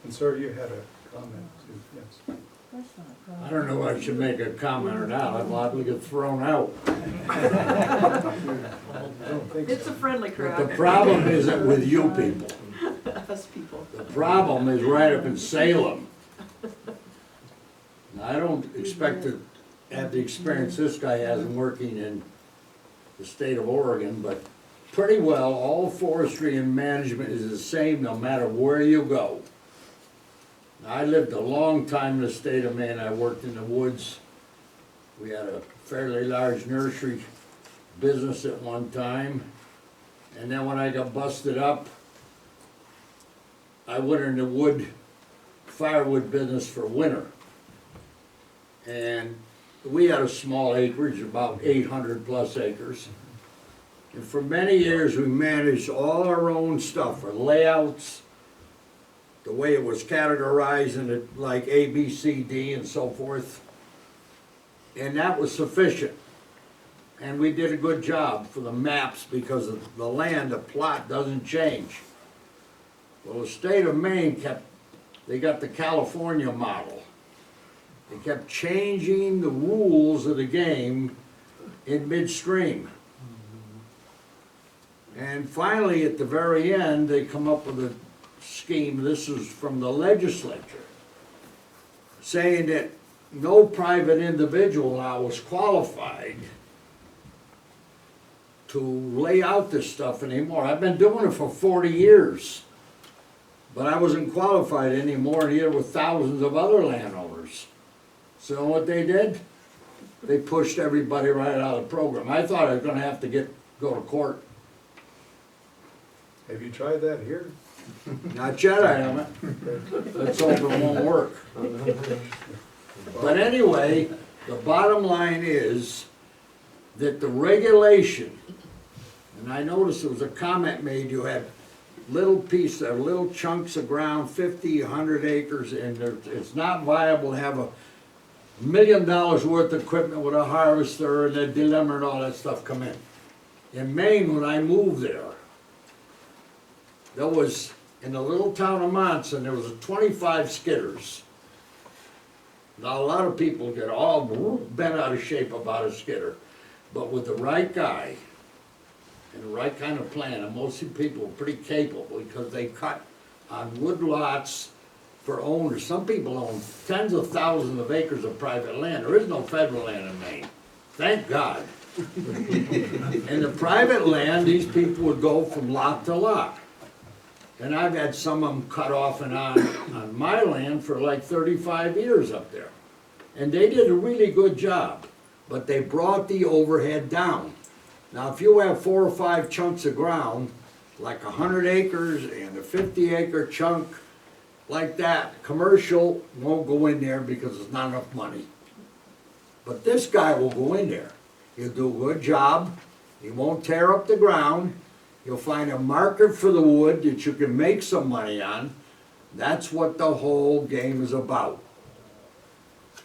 And sir, you had a comment too, yes. I don't know if I should make a comment or not, I'm liable to get thrown out. It's a friendly But crowd. the problem isn't with you people. Us people. The problem is right up in Salem. Now, I don't expect to have the experience this guy has in working in the state of Oregon, but pretty well all forestry and management is the same no matter where you go. Now, I lived a long time in the state of Maine. I worked in the woods. We had a fairly large nursery business at one time. And then when I got busted up, I went in the firewood business for winter. And we had a small acreage, about 800 plus acres. And for many years, we managed all our own stuff, our layouts, the way it was categorized in it, like A, B, C, D, and so forth. And that was sufficient. And we did a good job for the maps because of the land, the plot doesn't change. Well, the state of Maine kept they got the California model. They kept changing the rules of the game in midstream. And finally, at the very end, they come up with a scheme, this is from the legislature, saying that no private individual now was qualified to lay out this stuff anymore. I've been doing it for 40 years, but I wasn't qualified anymore, and here with thousands of other landowners. So what they did? They pushed everybody right out of the program. I thought I was gonna have to go to court. Have you tried that here? Not yet, I haven't. Let's hope it won't work. But anyway, the bottom line is that the regulation, and I noticed there was a comment made, you had little chunks of ground, 50, 100 acres, and it's not viable to have $1 million worth of equipment with a harvester and a dilemma and all that stuff come in. In Maine, when I moved there was, in the little town of Monson, there was 25 skidders. Now, a lot of people get all bent out of shape about a skidder, but with the right guy and the right kind of plan, and most of the people are pretty capable because they cut on wood lots for owners. Some people own tens of thousands of acres of private land. There is no federal land in Maine, thank God. In the private land, these people would go from lot to lot. And I've had some of them cut off and on my land for like 35 years up there. And they did a really good job, but they brought the overhead down. Now, if you have 4 or 5 chunks of ground, like 100 acres and a 50-acre chunk like that, commercial won't go in there because there's not enough money. But this guy will go in there. He'll do a good job. He won't tear up the ground. You'll find a market for the wood that you can make some money on. That's what the whole game is about.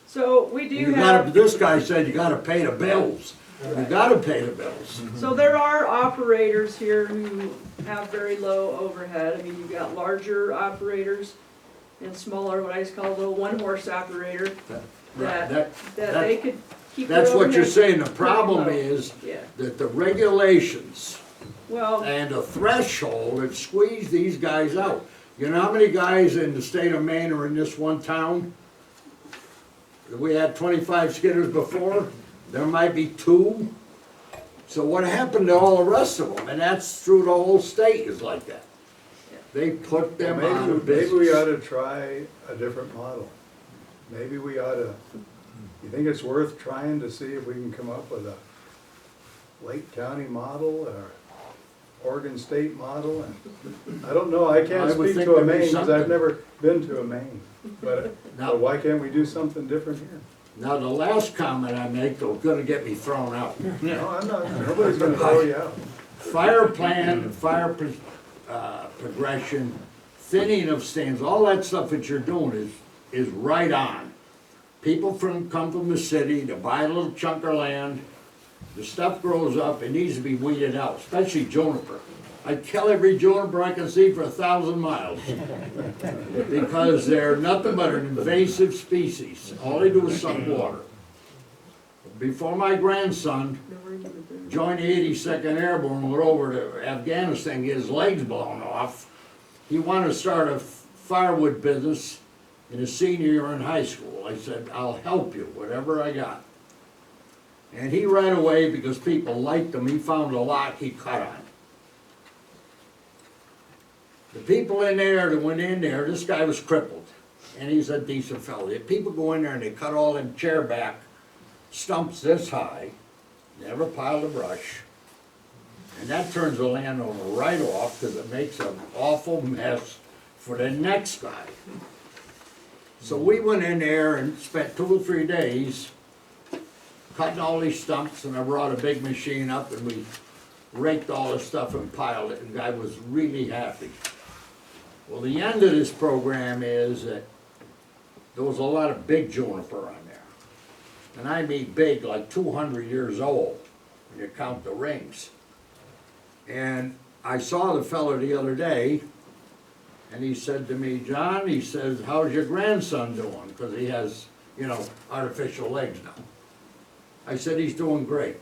So we do have, this guy said you gotta pay the bills. You gotta pay the bills. so there are operators here who have very low overhead. I mean, you've got larger operators and smaller, what I just call a little one-horse operator, that they could keep their That's what you're overhead saying. The pretty problem low. is Yeah. that the regulations Well, and the threshold have squeezed these guys out. You know how many guys in the state of Maine are in this one town? We had 25 skidders before, there might be 2. So what happened to all the rest of them? And that's through the whole state is like that. They put them out of business. Maybe we ought to try a different model. Maybe we ought to, you think it's worth trying to see if we can come up with a Lake County model or Oregon State model? And I don't know, I can't speak to a Maine because I've never been to a Maine. But why can't we do something different here? Now, the last comment I make is gonna get me thrown out. No, I'm not, nobody's gonna throw you out. Fire plan, progression, thinning of stands, all that stuff that you're doing is right on. People come from the city to buy a little chunk of land, the stuff grows up, it needs to be weeded out, especially juniper. I kill every juniper I can see for 1,000 miles. Because they're nothing but an invasive species. All they do is suck water. Before my grandson joined the 82nd Airborne and went over to Afghanistan, get his legs blown off, he wanted to start a firewood business in his senior year in high school. I said, I'll help you, whatever I got. And he right away, because people liked him, he found a lot he cut on. The people in there that went in there, this guy was crippled, and he's a decent fellow. The people go in there and they cut all them chairback stumps this high, never piled of brush, and that turns the landowner right off because it makes an awful mess for the next guy. So we went in there and spent 2 or 3 days cutting all these stumps, and I brought a big machine up and we raked all this stuff and piled it, and the guy was really happy. Well, the end of this program is that there was a lot of big juniper on there. And I mean big, like 200 years old, when you count the rings. And I saw the fellow the other day, And he said to me, John, he says, how's your grandson doing? Because he has, you know, artificial legs now. I said, he's doing great.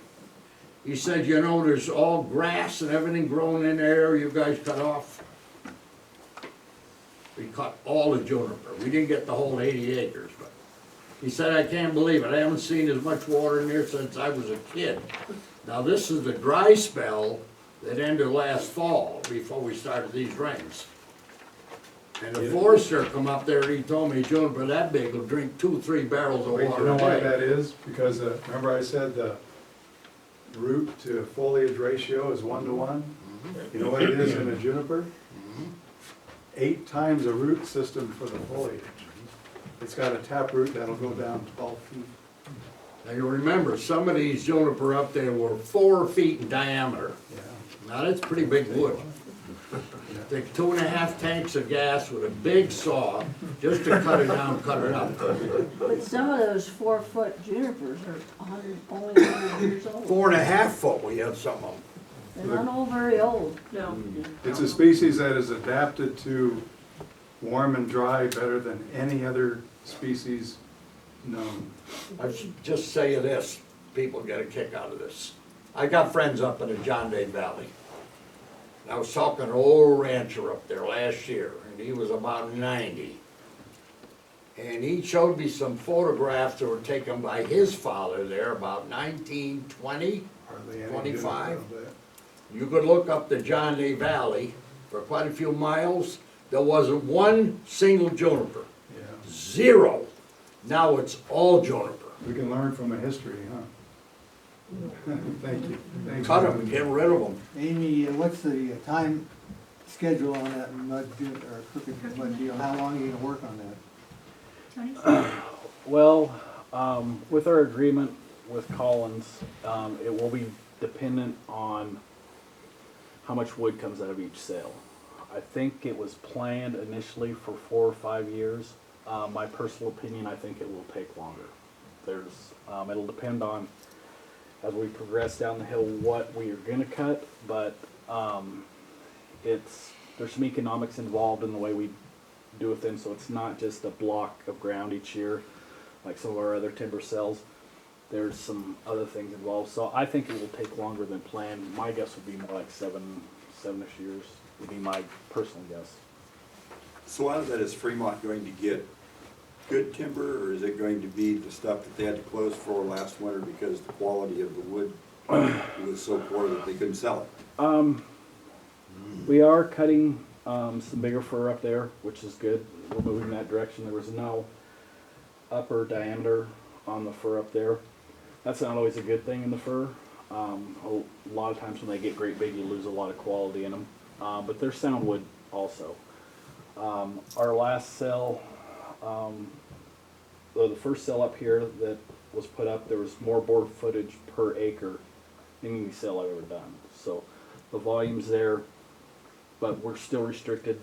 He said, you know, there's all grass and everything growing in there you guys cut off. We cut all the juniper. We didn't get the whole 80 acres, but he said, I can't believe it. I haven't seen as much water in there since I was a kid. Now, this is the dry spell that ended last fall before we started these rains. And the forester come up there and he told me, juniper that big will drink 2-3 barrels of Wait, water you know a why day. that is? Because, remember I said the root to foliage ratio is 1-to-1? You know what it is in a juniper? 8 times a root system for the foliage. It's got a taproot that'll go down 12 feet. Now you remember, some of these juniper up there were 4 feet in diameter. Yeah. Now that's pretty big wood. Take 2.5 tanks of gas with a big saw just to cut it down, cut it up. But some of those 4-foot junipers are only 100 years old. 4.5 foot we have some of them. They're not all very old. No. It's a species that is adapted to warm and dry better than any other species known. I should just say you this, people get a kick out of this. I got friends up in the John Day Valley. I was talking to an old rancher up there last year, and he was about 90. And he showed me some photographs that were taken by his father there about 1920, Hardly any 25. juniper, but You could look up the John Day Valley for quite a few miles. There wasn't one single juniper. yeah. 0. Now it's all juniper. We can learn from a history, huh? Thank you. Thanks. Cut them and get rid of them. Amy, what's the time schedule on that mud or crooked mud deal? How long are you gonna work on that? Well, with our agreement with Collins, it will be dependent on how much wood comes out of each sale. I think it was planned initially for 4 or 5 years. My personal opinion, I think it will take longer. It'll depend on, as we progress down the hill, what we are gonna cut, but there's some economics involved in the way we do a thing, so it's not just a block of ground each year, like some of our other timber sales. There's some other things involved, so I think it will take longer than planned. My guess would be more like 7-ish years, would be my personal guess. So out of that, is Fremont going to get good timber, or is it going to be the stuff that they had to close for last winter because the quality of the wood was so poor that they couldn't sell it? We are cutting some bigger fir up there, which is good. We're moving in that direction. There was no upper diameter on the fir up there. That's not always a good thing in the fir. A lot of times when they get great big, you lose a lot of quality in them. But they're sound wood also. Our last sale, the first sale up here that was put up, there was more board footage per acre than any sale I've ever done. So the volume's there, but we're still restricted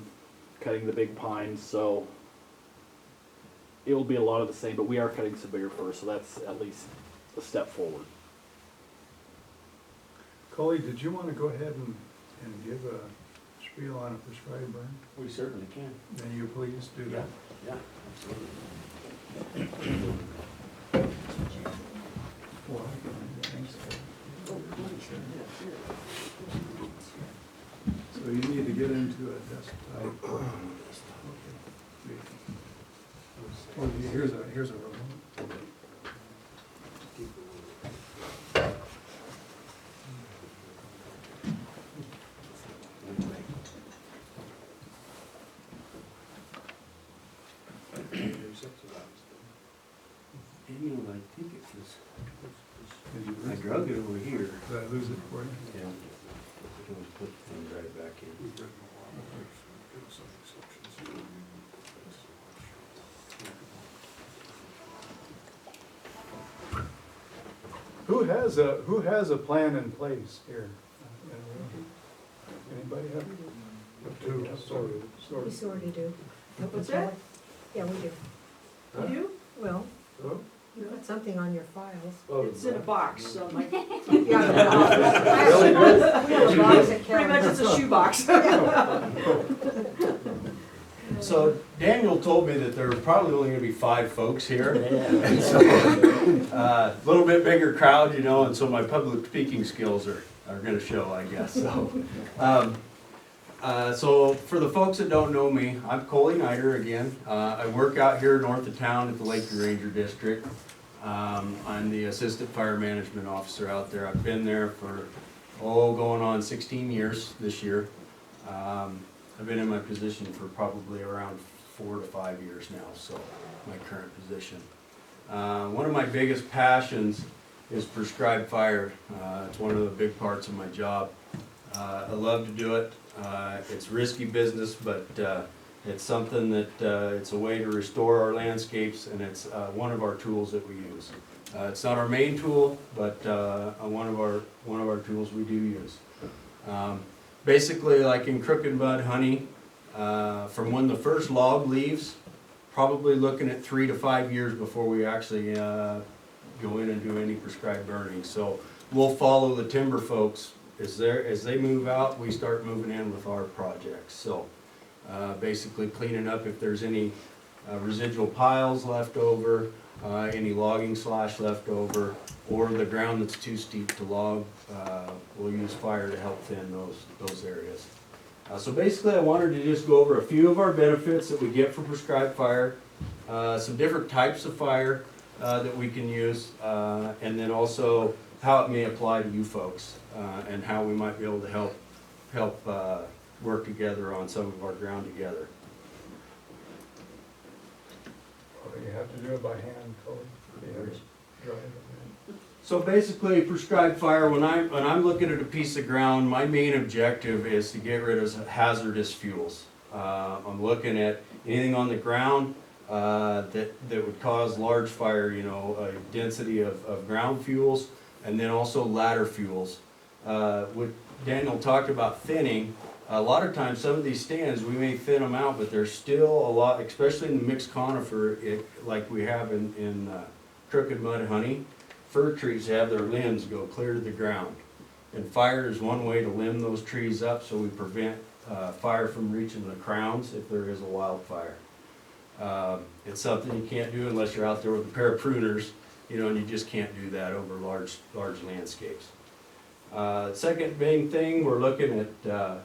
cutting the big pines, so it will be a lot of the same, but we are cutting some bigger fir, so that's at least a step forward. Coley, did you want to go ahead and give a spiel on a prescribed burn? We certainly can. Then you please do that. Yeah, absolutely. So you need to get into a desktop. Oh, here's a remote. You know, I think it was, I drug it over here. Did I lose it for you? Yeah. It was put things right back in. Who has a plan in place here? Anybody have? Two, sort We of. sort of do. What's that? Yeah, we do. Huh? You do? Well, Oh, you got something on your files. It's in a box, so my, Yeah, we have a box that pretty much it's a shoebox. So Daniel told me that there are probably only gonna be 5 folks here. And so, a little bit bigger crowd, you know, and so my public speaking skills are gonna show, I guess, so. So for the folks that don't know me, I'm Coley Niter again. I work out here north of town at the Lakeview Ranger District. I'm the Assistant Fire Management Officer out there. I've been there for, going on 16 years this year. I've been in my position for probably around 4 to 5 years now, so my current position. One of my biggest passions is prescribed fire. It's one of the big parts of my job. I love to do it. It's risky business, but it's something that it's a way to restore our landscapes, and it's one of our tools that we use. It's not our main tool, but one of our tools we do use. Basically, like in crooked mud honey, from when the first log leaves, probably looking at 3 to 5 years before we actually go in and do any prescribed burning. So we'll follow the timber folks as they move out. We start moving in with our projects. So basically cleaning up if there's any residual piles left over, any logging slash left over, or the ground that's too steep to log. We'll use fire to help thin those areas. So basically I wanted to just go over a few of our benefits that we get for prescribed fire, some different types of fire that we can use, and then also how it may apply to you folks, and how we might be able to help work together on some of our ground together. You have to do it by hand, Cody. So basically, prescribed fire, when I'm looking at a piece of ground, my main objective is to get rid of hazardous fuels. I'm looking at anything on the ground that would cause large fire, you know, a density of ground fuels, and then also ladder fuels. What Daniel talked about thinning, a lot of times some of these stands, we may thin them out, but there's still a lot, especially in the mixed conifer, like we have in crooked mud honey. Fir trees have their limbs go clear to the ground. And fire is one way to limb those trees up so we prevent fire from reaching the crowns if there is a wildfire. It's something you can't do unless you're out there with a pair of pruners, you know, and you just can't do that over large landscapes. Second main thing, we're looking at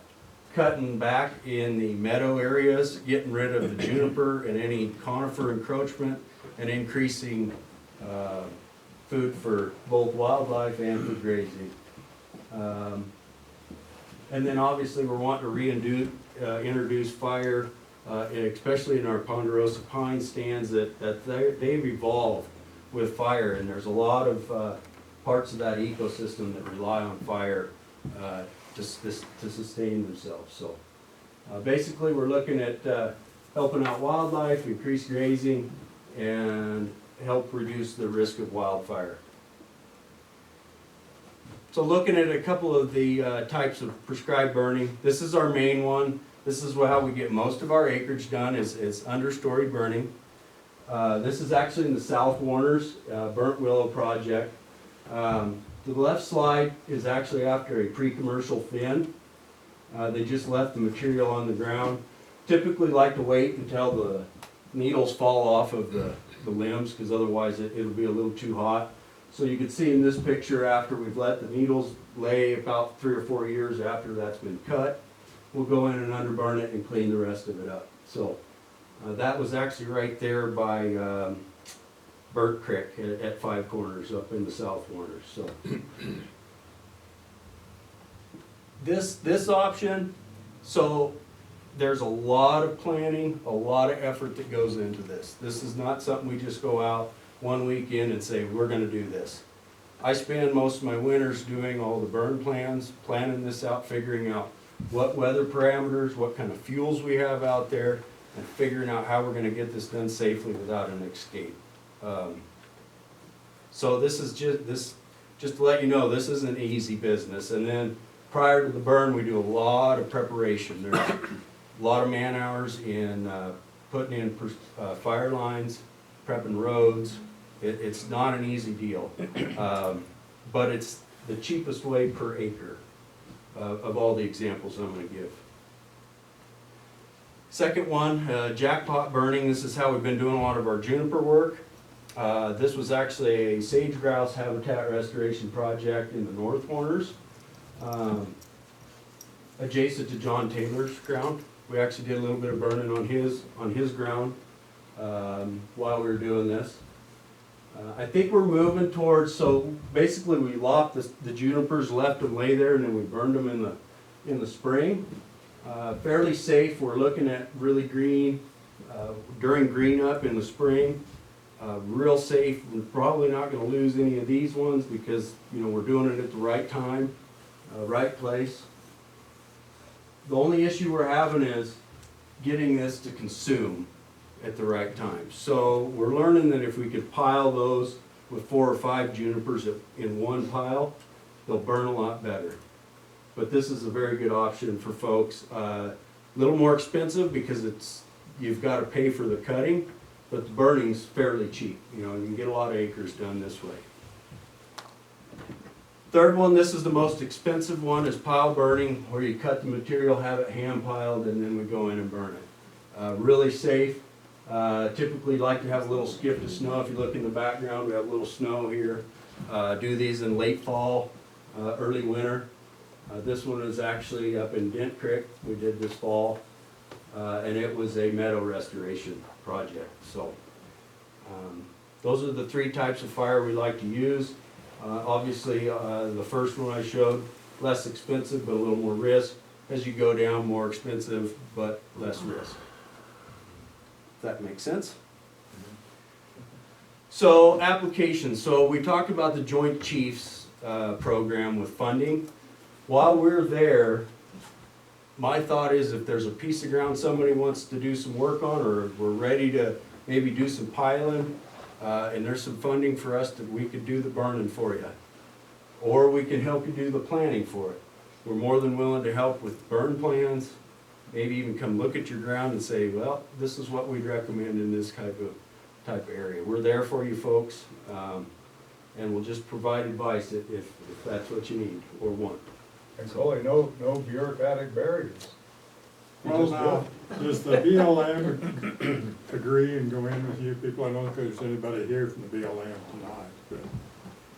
cutting back in the meadow areas, getting rid of the juniper and any conifer encroachment, and increasing food for both wildlife and for grazing. And then obviously we're wanting to introduce fire, especially in our ponderosa pine stands that they've evolved with fire, and there's a lot of parts of that ecosystem that rely on fire to sustain themselves. So basically we're looking at helping out wildlife, increase grazing, and help reduce the risk of wildfire. So looking at a couple of the types of prescribed burning, this is our main one. This is how we get most of our acreage done, is understory burning. This is actually in the South Warners Burnt Willow project. The left slide is actually after a pre-commercial thin. They just left the material on the ground. Typically like to wait until the needles fall off of the limbs, because otherwise it'll be a little too hot. So you can see in this picture, after we've let the needles lay about 3 or 4 years after that's been cut, we'll go in and underburn it and clean the rest of it up. So that was actually right there by Burnt Creek at 5 Corners up in the South Warners. So this option, so there's a lot of planning, a lot of effort that goes into this. This is not something we just go out one weekend and say, we're gonna do this. I spend most of my winters doing all the burn plans, planning this out, figuring out what weather parameters, what kind of fuels we have out there, and figuring out how we're gonna get this done safely without an escape. So this is just to let you know, this isn't easy business. And then prior to the burn, we do a lot of preparation. There's a lot of man hours in putting in fire lines, prepping roads. It's not an easy deal, but it's the cheapest way per acre of all the examples I'm going to give. Second one, jackpot burning. This is how we've been doing a lot of our juniper work. This was actually a sage grouse habitat restoration project in the North Corners, adjacent to John Taylor's ground. We actually did a little bit of burning on his ground while we were doing this. I think we're moving towards, so basically we lopped the junipers, left them lay there, and then we burned them in the spring. Fairly safe. We're looking at really green during green up in the spring. Real safe. We're probably not going to lose any of these ones because we're doing it at the right time, right place. The only issue we're having is getting this to consume at the right time. So we're learning that if we could pile those with 4 or 5 junipers in one pile, they'll burn a lot better. But this is a very good option for folks. A little more expensive because you've got to pay for the cutting, but the burning's fairly cheap. You can get a lot of acres done this way. Third one, this is the most expensive one, is pile burning, where you cut the material, have it hand piled, and then we go in and burn it. Really safe. Typically like to have a little skip of snow. If you look in the background, we have a little snow here. Do these in late fall, early winter. This one is actually up in Dent Creek. We did this fall, and it was a meadow restoration project. So those are the 3 types of fire we like to use. Obviously, the first one I showed, less expensive but a little more risk. As you go down, more expensive but less risk. If that makes sense. So applications. So we talked about the Joint Chiefs program with funding. While we're there, my thought is if there's a piece of ground somebody wants to do some work on, or we're ready to maybe do some piling, and there's some funding for us that we could do the burning for you. Or we can help you do the planning for it. We're more than willing to help with burn plans, maybe even come look at your ground and say, well, this is what we'd recommend in this type of area. We're there for you folks, and we'll just provide advice if that's what you need or want. And Coley, no bureaucratic barriers. Well, now, does the BLM agree and go in with you people? I don't think there's anybody here from the BLM tonight, but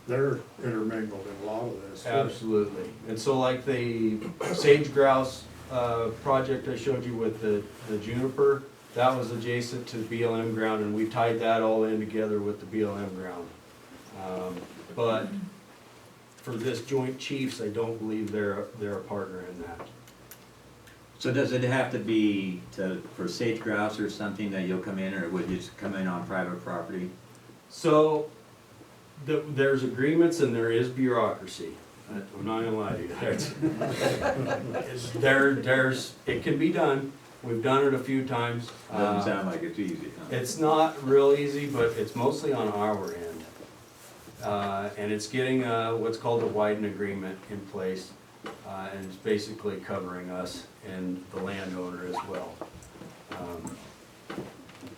they're intermingled in a lot of this. Absolutely. And so like the sage grouse project I showed you with the juniper, that was adjacent to BLM ground, and we tied that all in together with the BLM ground. But for this Joint Chiefs, I don't believe they're a partner in that. So does it have to be for sage grouse or something that you'll come in, or would you just come in on private property? So there's agreements and there is bureaucracy. I'm not gonna lie to you. It can be done. We've done it a few times. Doesn't sound like it's easy, huh? It's not real easy, but it's mostly on our end. And it's getting what's called a Wyden agreement in place. And it's basically covering us and the landowner as well.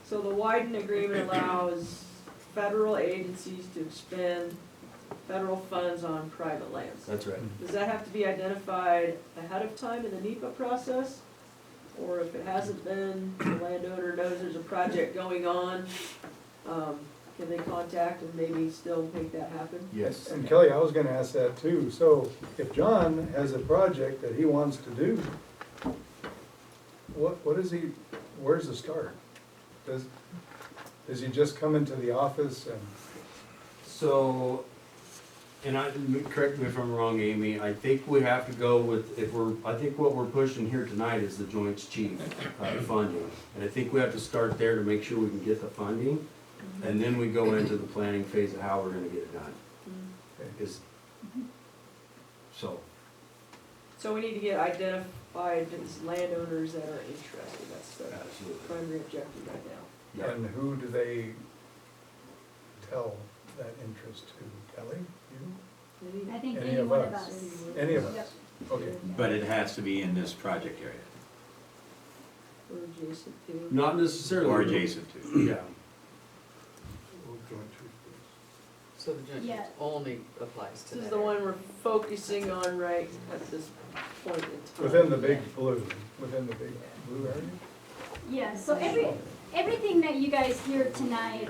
So the Wyden agreement allows federal agencies to expend federal funds on private lands. That's right. Does that have to be identified ahead of time in the NEPA process? Or if it hasn't been, the landowner knows there's a project going on, can they contact and maybe still make that happen? Yes. And Kelly, I was gonna ask that too. So if John has a project that he wants to do, what is he, where's the start? Does he just come into the office and? So, and correct me if I'm wrong, Amy, I think we have to go with, I think what we're pushing here tonight is the Joint Chiefs funding. And I think we have to start there to make sure we can get the funding. And then we go into the planning phase of how we're gonna get it done. So we need to get identified as landowners that are interested, that's the primary objective right now. And who do they tell that interest to? Kelly, you? I think Any any of one of us? us. Any of us? Yep. Okay. But it has to be in this project area, Or adjacent to. Not necessarily. or adjacent to. Yeah. So the Joint Yeah. Chiefs only applies to This is that the area. one we're focusing on right at this point in time. Within the big blue area? Yeah, so everything that you guys hear tonight,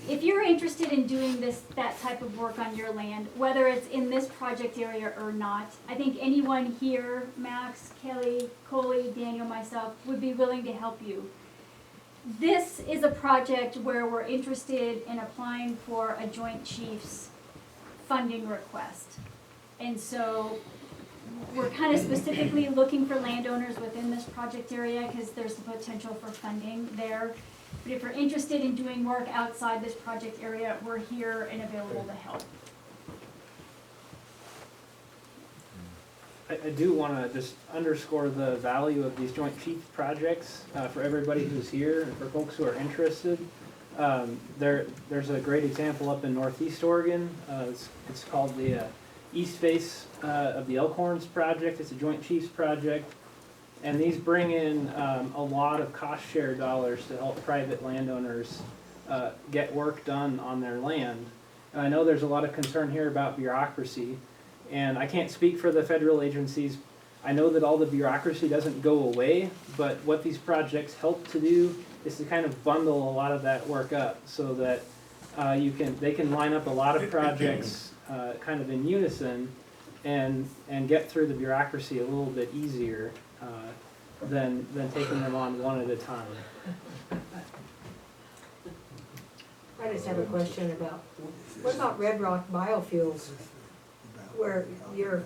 if you're interested in doing that type of work on your land, whether it's in this project area or not, I think anyone here, Max, Kelly, Coley, Daniel, myself, would be willing to help you. This is a project where we're interested in applying for a Joint Chiefs funding request. And so we're kind of specifically looking for landowners within this project area because there's the potential for funding there. But if you're interested in doing work outside this project area, we're here and available to help. I do want to just underscore the value of these Joint Chiefs projects for everybody who's here and for folks who are interested. There's a great example up in Northeast Oregon. It's called the East Face of the Elkhorns project. It's a Joint Chiefs project. And these bring in a lot of cost share dollars to help private landowners get work done on their land. And I know there's a lot of concern here about bureaucracy. And I can't speak for the federal agencies. I know that all the bureaucracy doesn't go away, but what these projects help to do is to kind of bundle a lot of that work up so that they can line up a lot of projects kind of in unison and get through the bureaucracy a little bit easier than taking them on one at a time. I just have a question about, what about Red Rock Biofuels? Where you're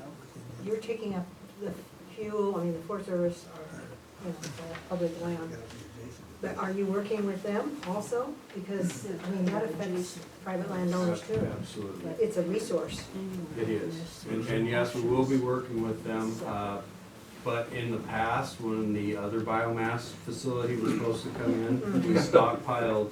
taking up the fuel, I mean, the Forest Service, you know, it's all public land. But are you working with them also? Because, I mean, that affects private landowners too. Absolutely. It's a resource. It is, and yes, we will be working with them, but in the past, when the other biomass facility was supposed to come in, we stockpiled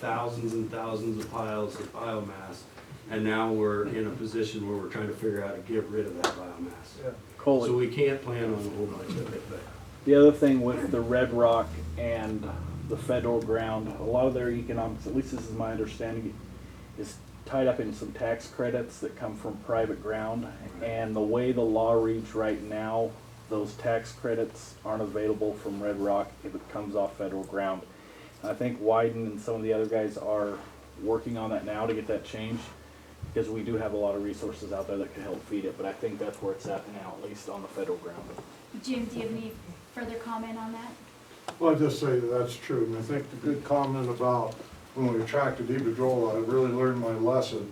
thousands and thousands of piles of biomass, and now we're in a position where we're trying to figure out how to get rid of that biomass. Coley. So we can't plan on a whole bunch of it, but. The other thing with the Red Rock and the federal ground, a lot of their economics, at least this is my understanding, is tied up in some tax credits that come from private ground. And the way the law reads right now, those tax credits aren't available from Red Rock if it comes off federal ground. And I think Wyden and some of the other guys are working on that now to get that changed, because we do have a lot of resources out there that can help feed it. But I think that's where it's at now, at least on the federal ground. Jim, do you have any further comment on that? Well, I'd just say that that's true, and I think the good comment about when we attracted Iberdrola, I really learned my lesson.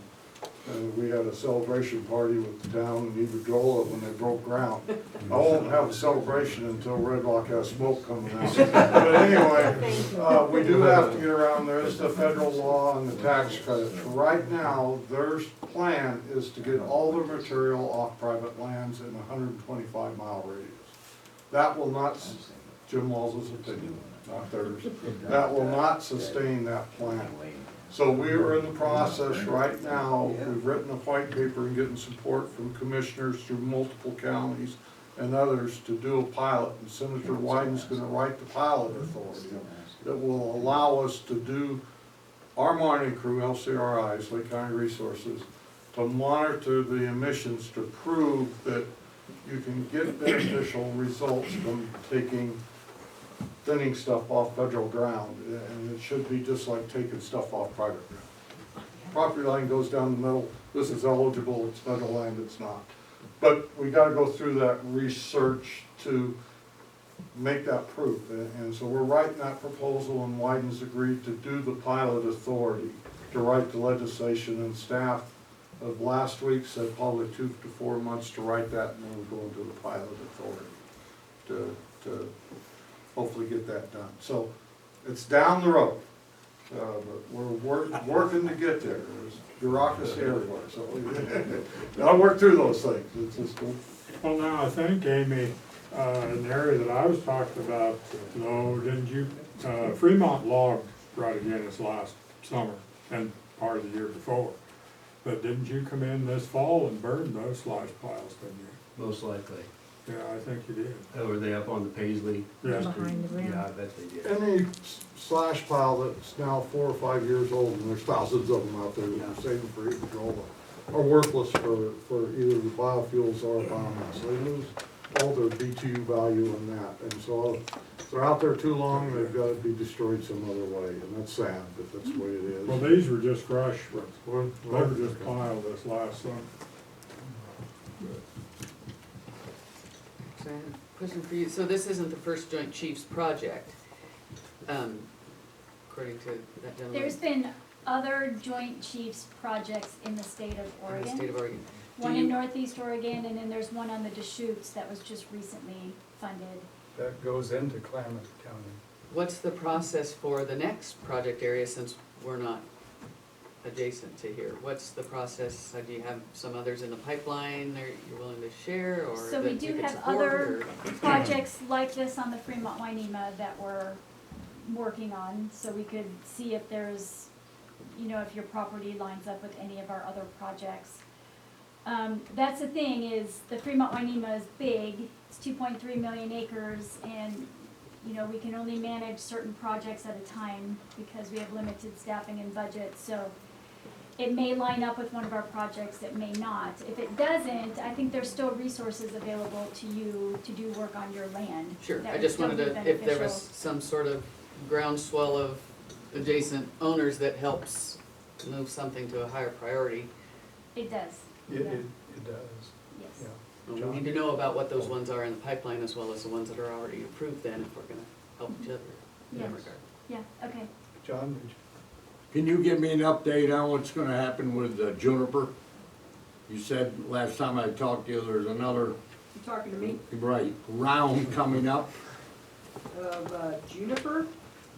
We had a celebration party with the town in Iberdrola when they broke ground. I won't have a celebration until Red Rock has smoke coming out. But anyway, we do have to get around, there is the federal law and the tax credits. Right now, their plan is to get all their material off private lands in a 125-mile radius. That will not, Jim Walls' opinion, not theirs, that will not sustain that plan. So we are in the process right now, we've written a white paper and getting support from commissioners through multiple counties and others to do a pilot. And Senator Wyden's gonna write the pilot authority that will allow us to do our monitoring crew, LCRIs, Lake County Resources, to monitor the emissions to prove that you can get beneficial results from thinning stuff off federal ground, and it should be just like taking stuff off private ground. Property line goes down the middle, this is eligible, it's federal land, it's not. But we gotta go through that research to make that proof, and so we're writing that proposal, and Wyden's agreed to do the pilot authority, to write the legislation, and staff of last week said probably 2 to 4 months to write that, and then we'll go into the pilot authority to hopefully get that done. So it's down the road, but we're working to get there. There's bureaucracy everywhere, so I'll work through those things. It's just cool. Well, now, I think, Amy, in the area that I was talking about, no, didn't you, Fremont logged right again this last summer and part of the year before. But didn't you come in this fall and burn those slash piles, didn't you? Most likely. Yeah, I think you did. Oh, were they up on the Paisley? Yeah. Behind the rim. Yeah, I bet they did. Any slash pile that's now 4 or 5 years old, and there's thousands of them out there that are saving for Iberdrola, are worthless for either the biofuels or biomass. They lose all their BTU value in that. And so if they're out there too long, they've got to be destroyed some other way, and that's sad, but that's the way it is. Well, these were just fresh, Well, they were just piled this last summer. So I have a question for you. So this isn't the first Joint Chiefs project, according to that gentleman? There's been other Joint Chiefs projects in the state of In Oregon. the state of Oregon. One in Northeast Oregon, and then there's one on the Deschutes that was just recently funded. That goes into Klamath County. What's the process for the next project area, since we're not adjacent to here? What's the process? Do you have some others in the pipeline that you're willing to share, or So we that you do could have support, other or- projects like this on the Fremont Wainema that we're working on, so we could see if there's, you know, if your property lines up with any of our other projects. That's the thing, is the Fremont Wainema is big, it's 2.3 million acres, and, you know, we can only manage certain projects at a time because we have limited staffing and budget, so it may line up with one of our projects, it may not. If it doesn't, I think there's still resources available to you to do work on your land. Sure, that I would just still wanted be to, if there was beneficial. some sort of groundswell of adjacent owners that helps move something to a higher priority. It does, It Yeah. does, yes. yeah. We need to know about what those ones are in the pipeline as well as the ones that are already approved then, if we're gonna help each other in that Yes. regard. Yeah, okay. John, did you? Can you give me an update on what's gonna happen with Juniper? You said last time I talked to you, there's another, You talking to me? right, round coming up, Of Juniper?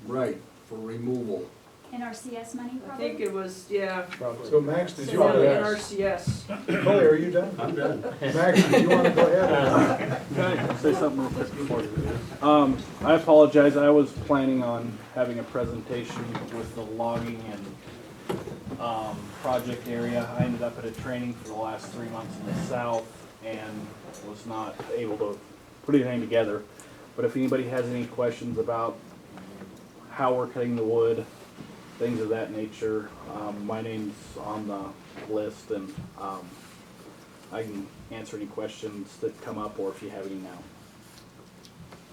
right, for removal. NRCS money I probably? think it was, yeah. So Max, did So you yeah, want to? NRCS. Coley, are you done? I'm done. Max, did you want to go ahead? Can I say something real quick before you? I apologize, I was planning on having a presentation with the logging and, project area. I ended up at a training for the last 3 months in the south and was not able to put anything together. But if anybody has any questions about how we're cutting the wood, things of that nature, my name's on the list, and, I can answer any questions that come up, or if you have any now.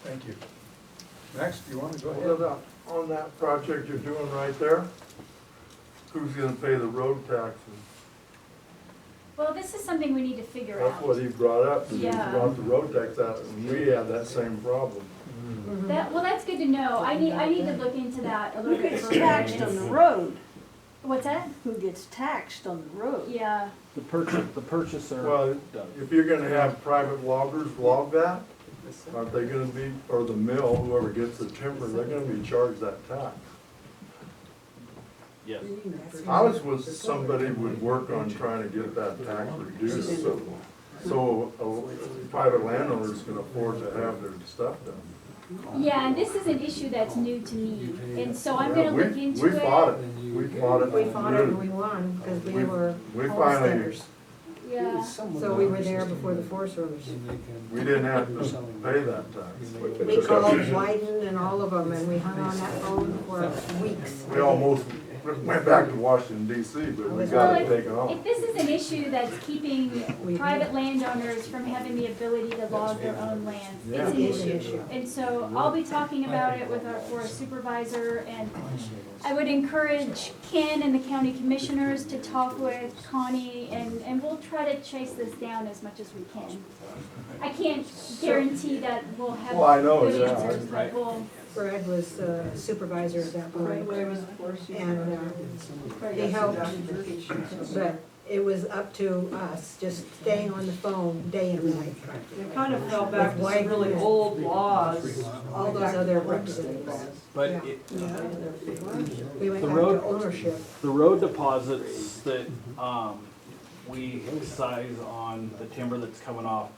Thank you. Max, do you want to go What ahead? about on that project you're doing right there? Who's gonna pay the road taxes? Well, this is something we need to figure out. That's what he brought up, he Yeah. brought the road tax out, and we had that same problem. That, well, that's good to know. I need to look into that a Who little bit gets further. taxed on the road? What's that? Who gets taxed on the road? Yeah, The purchaser Well, does. if you're gonna have private loggers log that, aren't they gonna be, or the mill, whoever gets the timber, they're gonna be charged that tax? Yes. I was with somebody who would work on trying to get that tax reduced, so private landowners can afford to have their stuff done. yeah, and this is an issue that's new to me, and so I'm gonna look into it. We fought it, we fought it. We fought it and we won, because we were We finally, homesteaders. Yeah, So we were there before the Forest Service. we didn't have to pay that tax. We called Wyden and all of them, and we hung on that phone for weeks. We almost went back to Washington DC, but we got it taken off. if this is an issue that's keeping private landowners from having the ability to log their own lands, it's an issue. And so I'll be talking about it with our forest supervisor, and I would encourage Ken and the county commissioners to talk with Connie, and we'll try to chase this down as much as we can. I can't guarantee that we'll have Well, I know, good yeah, answers, but we'll, Fred was supervisor at that point, and he helped, but it was up to us, just staying on the phone day and night. It kind of fell back to some really old laws. All those other representatives. But Yeah. it, We went The back road- to ownership. the road deposits that, we size on the timber that's coming off,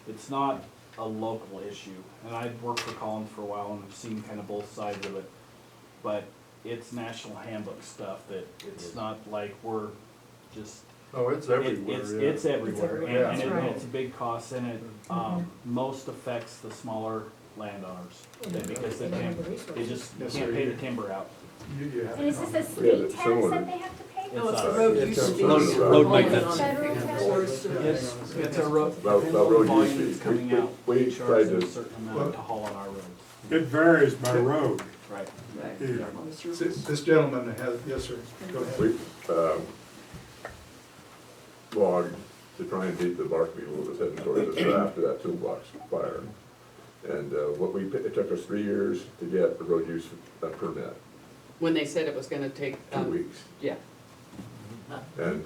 it's not a local issue. And I've worked for Collins for a while and I've seen kind of both sides of it. But it's national handbook stuff that it's not like we're just. Oh, it's everywhere, yeah. It's everywhere, and That's right. it's a big cost, and it, most affects the smaller landowners. Because they can't, they just can't pay the timber out. and is this a state tax that they have to pay? No, it's a road It's use a fee. road maintenance. Federal tax? forest service. It's a road, About depends on the road use volume fees. that's coming We- out. we We tried charge them to- a certain amount to haul on our roads. It varies by road. Right. Yeah. This gentleman has, yes, sir, go ahead. We, logged to try and beat the bark beetle that was heading towards us after that toolbox fire. And, it took us 3 years to get the road use permit, When they said it was gonna take, 2 weeks. yeah. And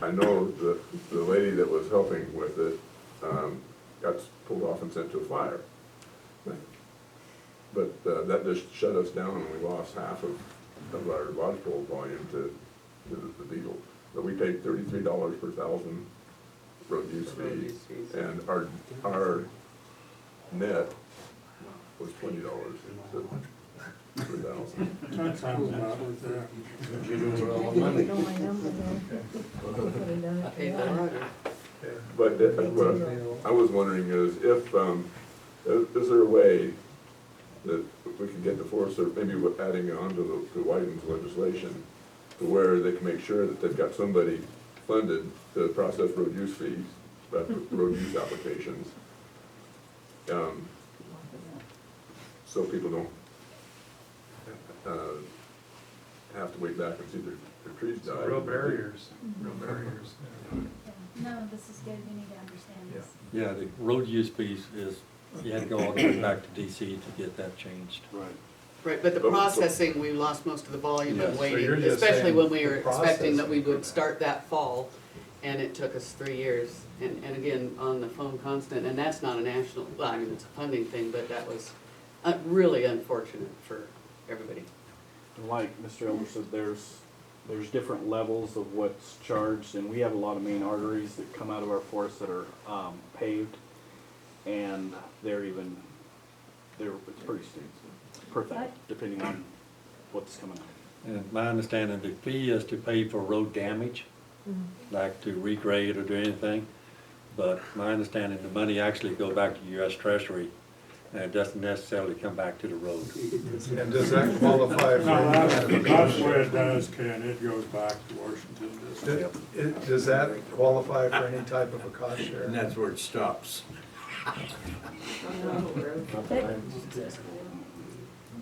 I know the lady that was helping with it got pulled off and sent to a fire. But that just shut us down and we lost half of our lodgepole volume to the beetle. But we paid $33 per thousand road use For road fee, use fees. and our net was $20 per thousand. That sounds about with that. I paid the lodger. But what I was wondering is if, is there a way that we can get the Forest Service, maybe with adding on to Wyden's legislation, to where they can make sure that they've got somebody funded to process road use fees, road use applications, so people don't have to wait back and see their trees die. Real barriers, real barriers. No, this is good, we need to understand this. Yeah, the road use piece is, you had to go all the way back to DC to get that changed. Right. Right, but the processing, we lost most of the volume Yes, and so waiting, you're just especially saying when we were the expecting that we processing. would start that fall, and it took us 3 years. And again, on the phone constant, and that's not a national, well, I mean, it's a funding thing, but that was really unfortunate for everybody. And like Mr. Elmer said, there's different levels of what's charged, and we have a lot of main arteries that come out of our forests that are paved, and it's pretty steep per thousand, depending on what's coming out. And my understanding, the fee is to pay for road damage, like to regrade or do anything. But my understanding, the money actually go back to U.S. Treasury, and it doesn't necessarily come back to the road. And does that qualify for No, any kind of a that's cost the way share? it does, Ken, it goes back to Washington District. Does that qualify for any type of a cost share? And that's where it stops.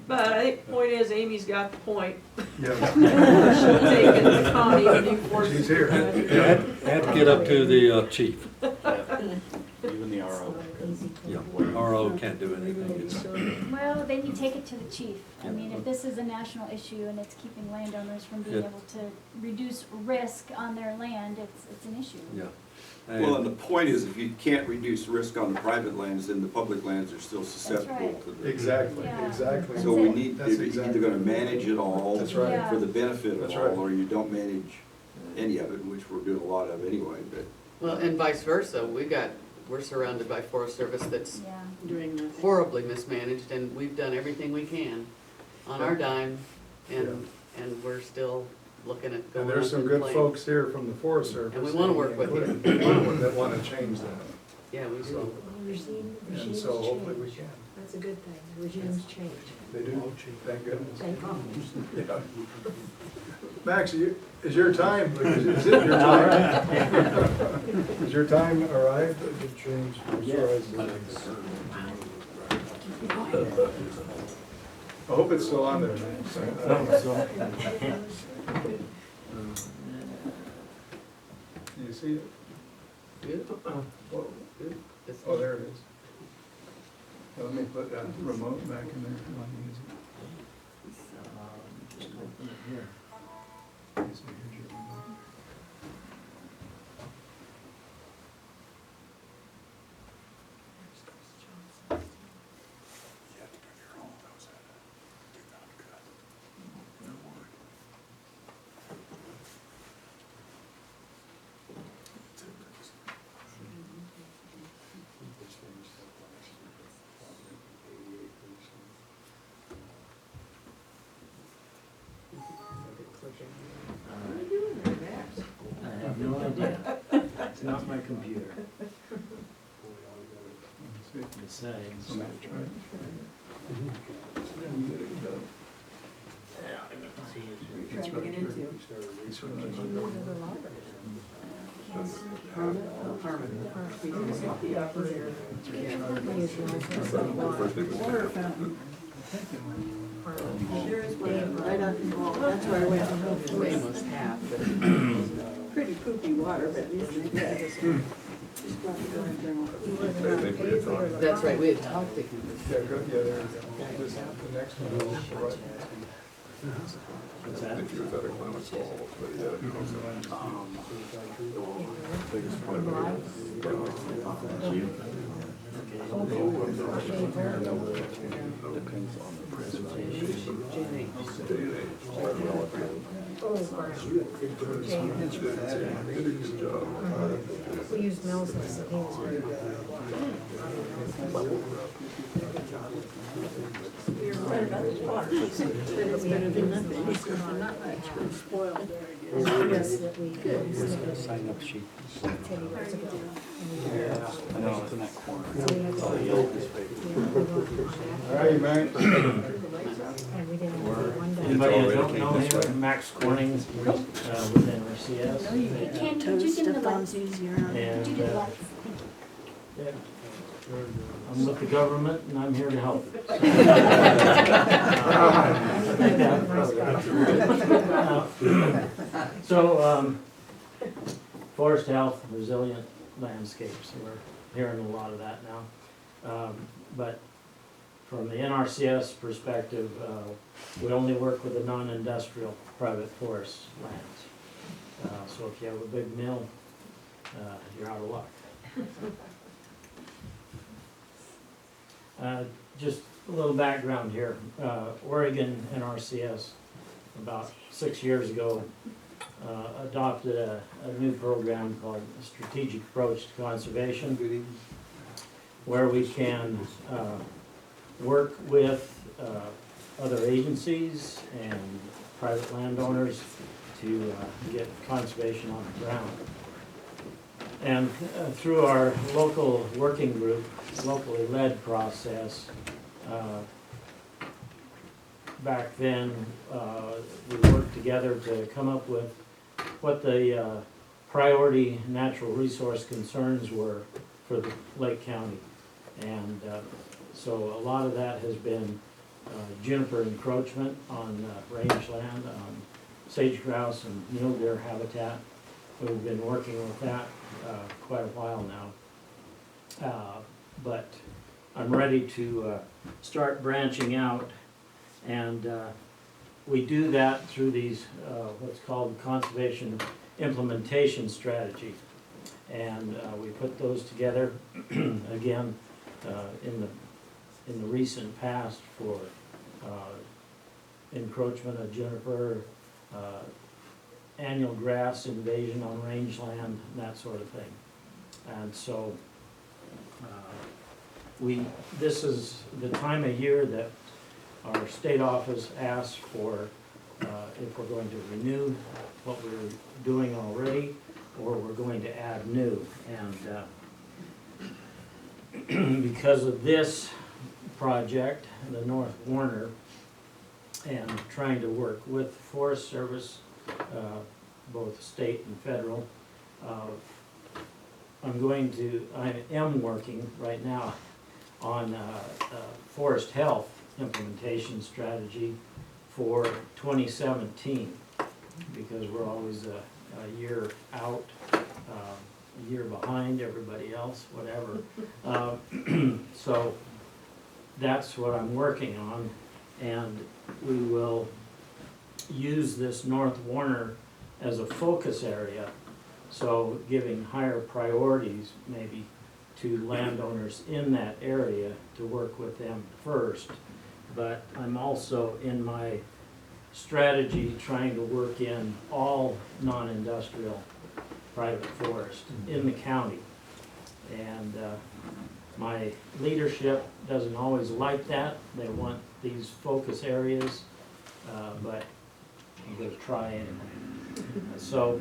But I think the point is, Amy's got the point. Yeah. She'll take into county the new force. She's here. Had to get up to the chief. Even the RO. Yeah, RO can't do anything. Well, then you take it to the chief. I mean, if this is a national issue and it's keeping landowners from being Yeah. able to reduce risk on their land, it's an issue. Yeah. Well, and the point is, if you can't reduce risk on the private lands, then the public lands are still right. susceptible to the. Exactly, Yeah. exactly. So we That's it. need, That's you're exactly either gonna right. manage it all That's right. Yeah. for the benefit of That's right. all, or you don't manage any of it, which we're doing a lot of anyway, but. Well, and vice versa, we're surrounded by Forest Service that's Yeah. doing this horribly mismanaged, and we've done everything we can on our dime, and we're still looking at going And up there's some in good flames. folks here from the Forest Service. And we wanna work with you. including, that wanna change that. Yeah, we So, do. and Regimes so hopefully we change. can. That's a good thing, regimes change. They do, thank goodness. Thank God. Yeah. Max, is your time, is it your time? Is your time arrived? It changed as far as I hope it's still on there. Do you see it? Good. Whoa. Good. Oh, there it is. Let me put that remote back in there if you want to use it. Just open it here. So here's your remote. I have no idea. It's not my computer. The settings. Trying to get into. First thing was- Right on, that's where I went, they almost half, but pretty poopy water, but at least they did. Thank you for your time. That's right, we had talked to him. Yeah, go, yeah, there you go. This, the next one is right. I think he was at a Klamath Falls, but he had a Depends on the presentation. We used Nelson's, so he was very good. Sign up sheet. Teddy Roosevelt. I know, it's in that corner. So we had to- All right, man. And we didn't have one day. Anybody that don't know him, Max Corning, with NRCS. Ken, did you give me the lights? easier Did you do the lights? Yeah. I'm with the government and I'm here to help. So, forest health, resilient landscapes, we're hearing a lot of that now. But from the NRCS perspective, we only work with the non-industrial private forest lands. So if you have a big mill, you're out of luck. Just a little background here. Oregon NRCS, about 6 years ago, adopted a new program called Strategic Approach to Conservation, where we can work with other agencies and private landowners to get conservation on the ground. And through our local working group, locally led process, back then, we worked together to come up with what the priority natural resource concerns were for the Lake County. And so a lot of that has been juniper encroachment on rangeland, on sage grouse and mule deer habitat. We've been working with that quite a while now. But I'm ready to start branching out, and we do that through these what's called conservation implementation strategy. And we put those together again in the recent past for encroachment of juniper, annual grass invasion on rangeland, that sort of thing. And so this is the time of year that our state office asks for if we're going to renew what we're doing already or we're going to add new. And because of this project, the North Warner, and trying to work with the Forest Service, both state and federal, I am working right now on forest health implementation strategy for 2017, because we're always a year out, a year behind everybody else, whatever. So that's what I'm working on, and we will use this North Warner as a focus area, so giving higher priorities maybe to landowners in that area to work with them first. But I'm also in my strategy trying to work in all non-industrial private forest in the county. And my leadership doesn't always like that. They want these focus areas, but I'm going to try anyway. So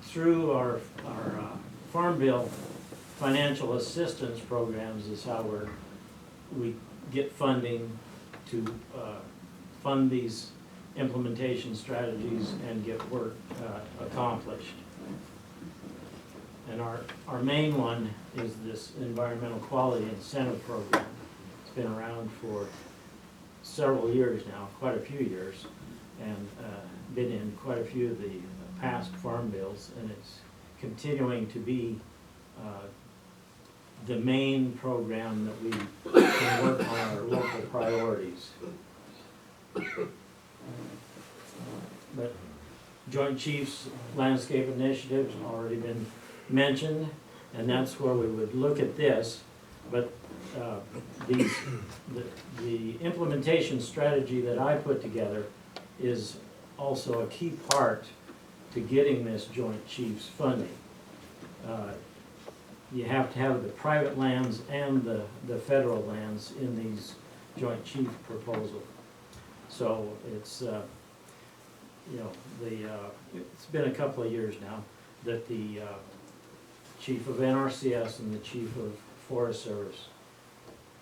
through our Farm Bill financial assistance programs is how we get funding to fund these implementation strategies and get work accomplished. And our main one is this Environmental Quality Incentive Program. It's been around for several years now, quite a few years, and been in quite a few of the past farm bills, and it's continuing to be the main program that we can work on our local priorities. But Joint Chiefs Landscape Initiative's already been mentioned, and that's where we would look at this. But the implementation strategy that I put together is also a key part to getting this Joint Chiefs funding. You have to have the private lands and the federal lands in these Joint Chief proposals. So it's, you know, it's been a couple of years now that the Chief of NRCS and the Chief of Forest Service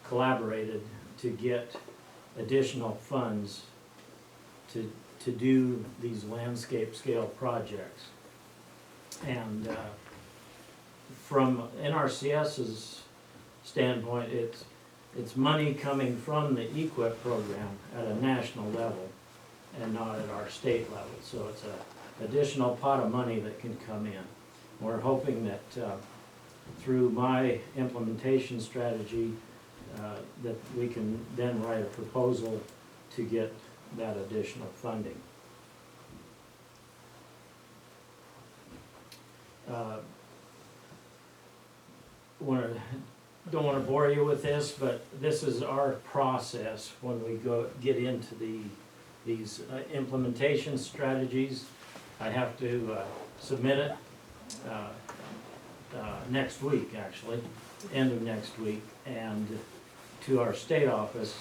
collaborated to get additional funds to do these landscape scale projects. And from NRCS's standpoint, it's money coming from the EQIP program at a national level and not at our state level. So it's an additional pot of money that can come in. We're hoping that through my implementation strategy that we can then write a proposal to get that additional funding. Don't want to bore you with this, but this is our process when we get into these implementation strategies. I have to submit it next week, actually, end of next week, and to our state office.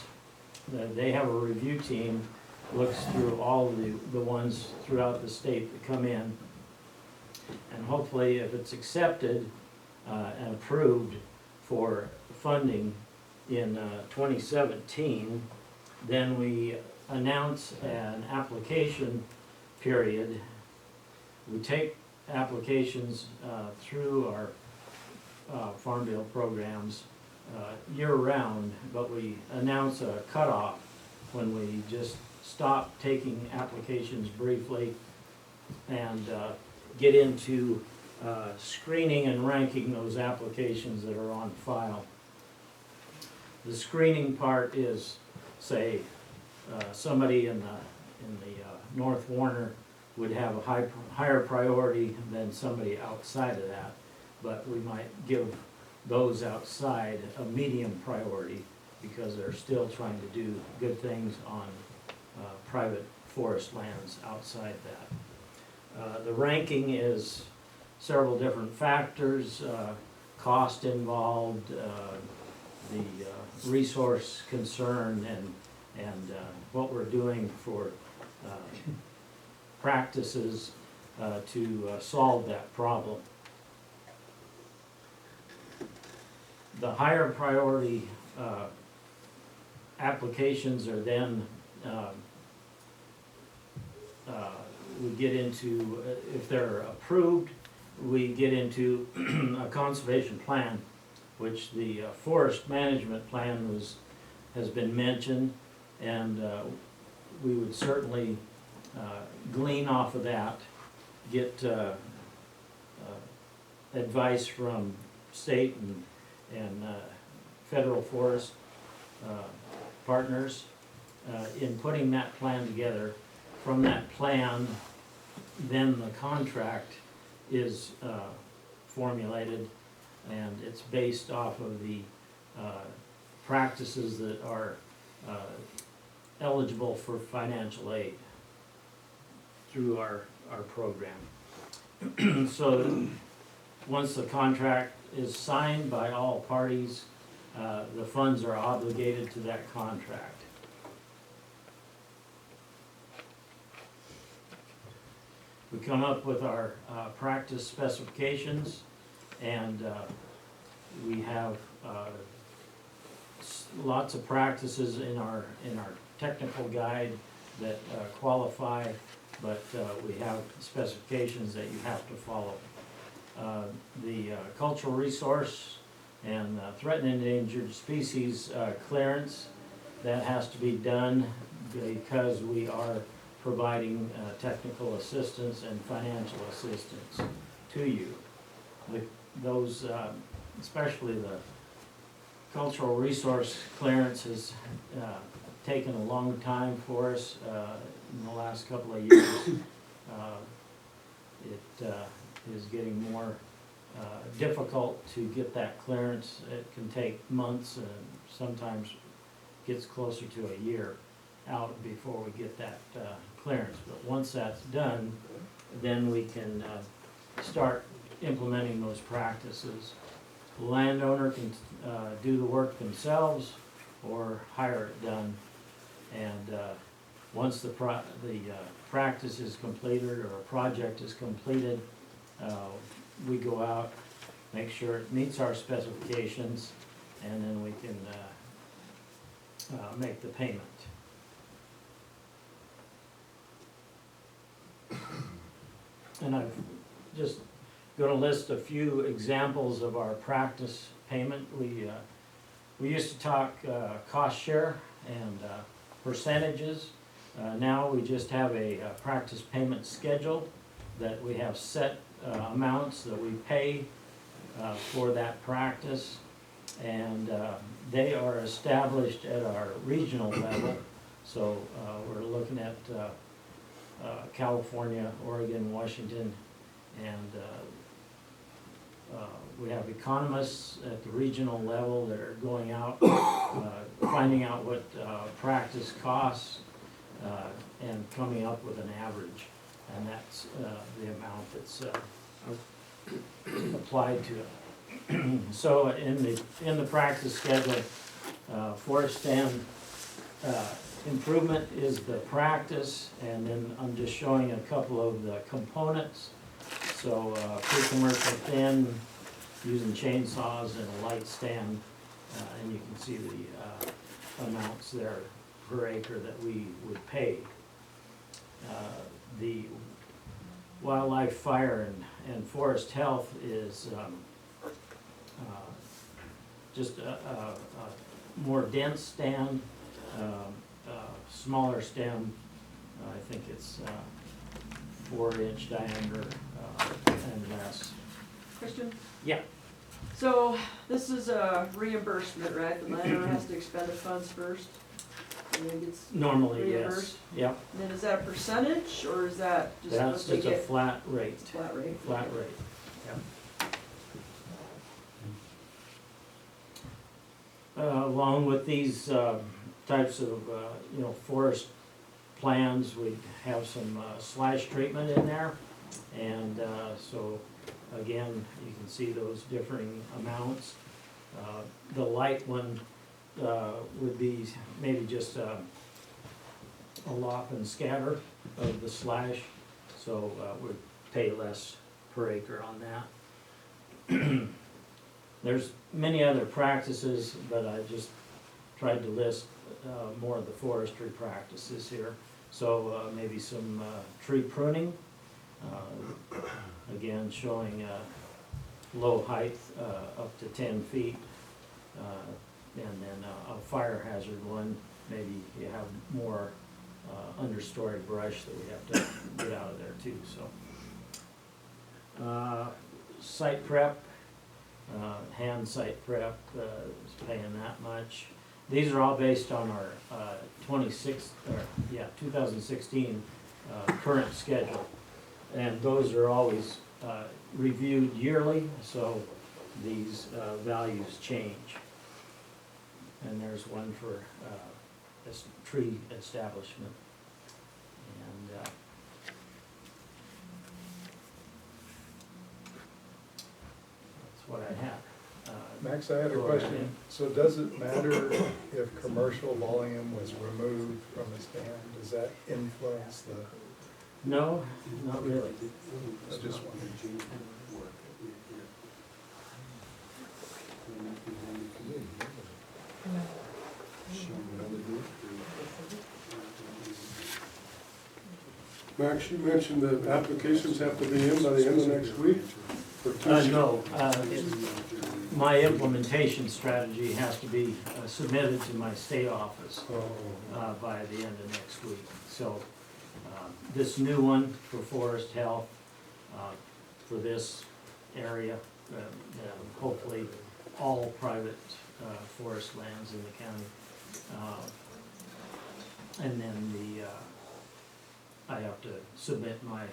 They have a review team, looks through all the ones throughout the state that come in, and hopefully if it's accepted and approved for funding in 2017, then we announce an application period. We take applications through our Farm Bill programs year-round, but we announce a cutoff when we just stop taking applications briefly and get into screening and ranking those applications that are on file. The screening part is, say, somebody in the North Warner would have a higher priority than somebody outside of that, but we might give those outside a medium priority because they're still trying to do good things on private forest lands outside that. The ranking is several different factors, cost involved, the resource concern, and what we're doing for practices to solve that problem. The higher priority applications are then we get into, if they're approved, we get into a conservation plan, which the forest management plan has been mentioned, and we would certainly glean off of that, get advice from state and federal forest partners in putting that plan together. From that plan, then the contract is formulated, and it's based off of the practices that are eligible for financial aid through our program. So once the contract is signed by all parties, the funds are obligated to that contract. We come up with our practice specifications, and we have lots of practices in our technical guide that qualify, but we have specifications that you have to follow. The cultural resource and threatened and endangered species clearance, that has to be done because we are providing technical assistance and financial assistance to you. Those, especially the cultural resource clearance has taken a long time for us in the last couple of years. It is getting more difficult to get that clearance. It can take months and sometimes gets closer to a year out before we get that clearance. But once that's done, then we can start implementing those practices. The landowner can do the work themselves or hire it done. And once the practice is completed or a project is completed, we go out, make sure it meets our specifications, and then we can make the payment. And I'm just going to list a few examples of our practice payment. We used to talk cost share and percentages. Now we just have a practice payment schedule that we have set amounts that we pay for that practice, and they are established at our regional level. So we're looking at California, Oregon, Washington, and we have economists at the regional level that are going out, finding out what practice costs, and coming up with an average. And that's the amount that's applied to it. So in the practice schedule, forest stand improvement is the practice, and then I'm just showing a couple of the components. So pre-commercial thin, using chainsaws and a light stand, and you can see the amounts there per acre that we would pay. The wildlife fire and forest health is just a more dense stand, smaller stem. I think it's 4-inch diameter and less. Christian? Yeah. So this is a reimbursement, right? The landowner has to expend the funds first, and then gets Normally, reimbursed? yes. Yep. And then is that a percentage, or is that just what That's they just a get? flat rate. Flat rate? Flat rate, yep. Along with these types of, forest plans, we have some slash treatment in there. And so, again, you can see those differing amounts. The light one would be maybe just a lop and scatter of the slash, so we'd pay less per acre on that. There's many other practices, but I just tried to list more of the forestry practices here. So maybe some tree pruning, again showing low height up to 10 feet, and then a fire hazard one, maybe you have more understory brush that we have to get out of there too. So site prep, hand site prep is paying that much. These are all based on our 2016 current schedule, and those are always reviewed yearly, so these values change. And there's one for this tree establishment. And that's what I have. Max, I had a Go question. ahead. So does it matter if commercial volume was removed from the stand? Does that influence the? No, not really. I just wondered. Max, you mentioned that applications have to be in by the end of next week? No, my implementation strategy has to be submitted to my state office by the end of next week. So this new one for forest health, for this area, hopefully all private forest lands in the county. And then I have to submit my,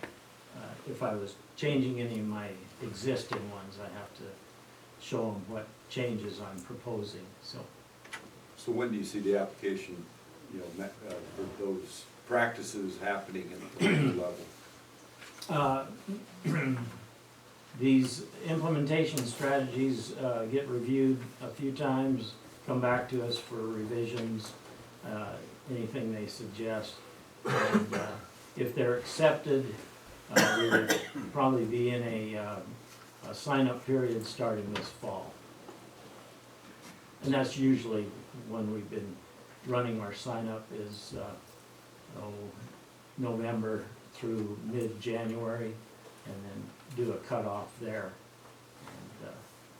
if I was changing any of my existing ones, I have to show them what changes I'm proposing, so. So when do you see the application, for those practices happening at the local level? These implementation strategies get reviewed a few times, come back to us for revisions, anything they suggest. And if they're accepted, we would probably be in a sign-up period starting this fall. And that's usually when we've been running our sign-up is November through mid-January, and then do a cutoff there.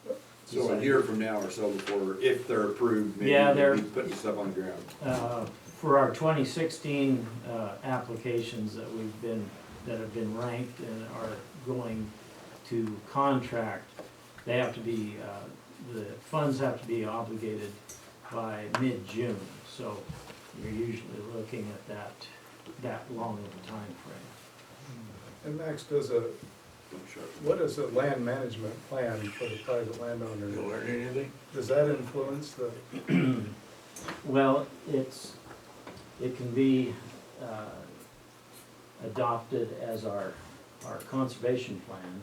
And, So a year from now or so before, if they're approved, maybe yeah, we'll be putting stuff on the ground. For our 2016 applications that have been ranked and are going to contract, they have to be, the funds have to be obligated by mid-June. So you're usually looking at that long of a time frame. And Max, what is a land management plan for the private landowner? You learn anything? Does that influence the? Well, it can be adopted as our conservation plan,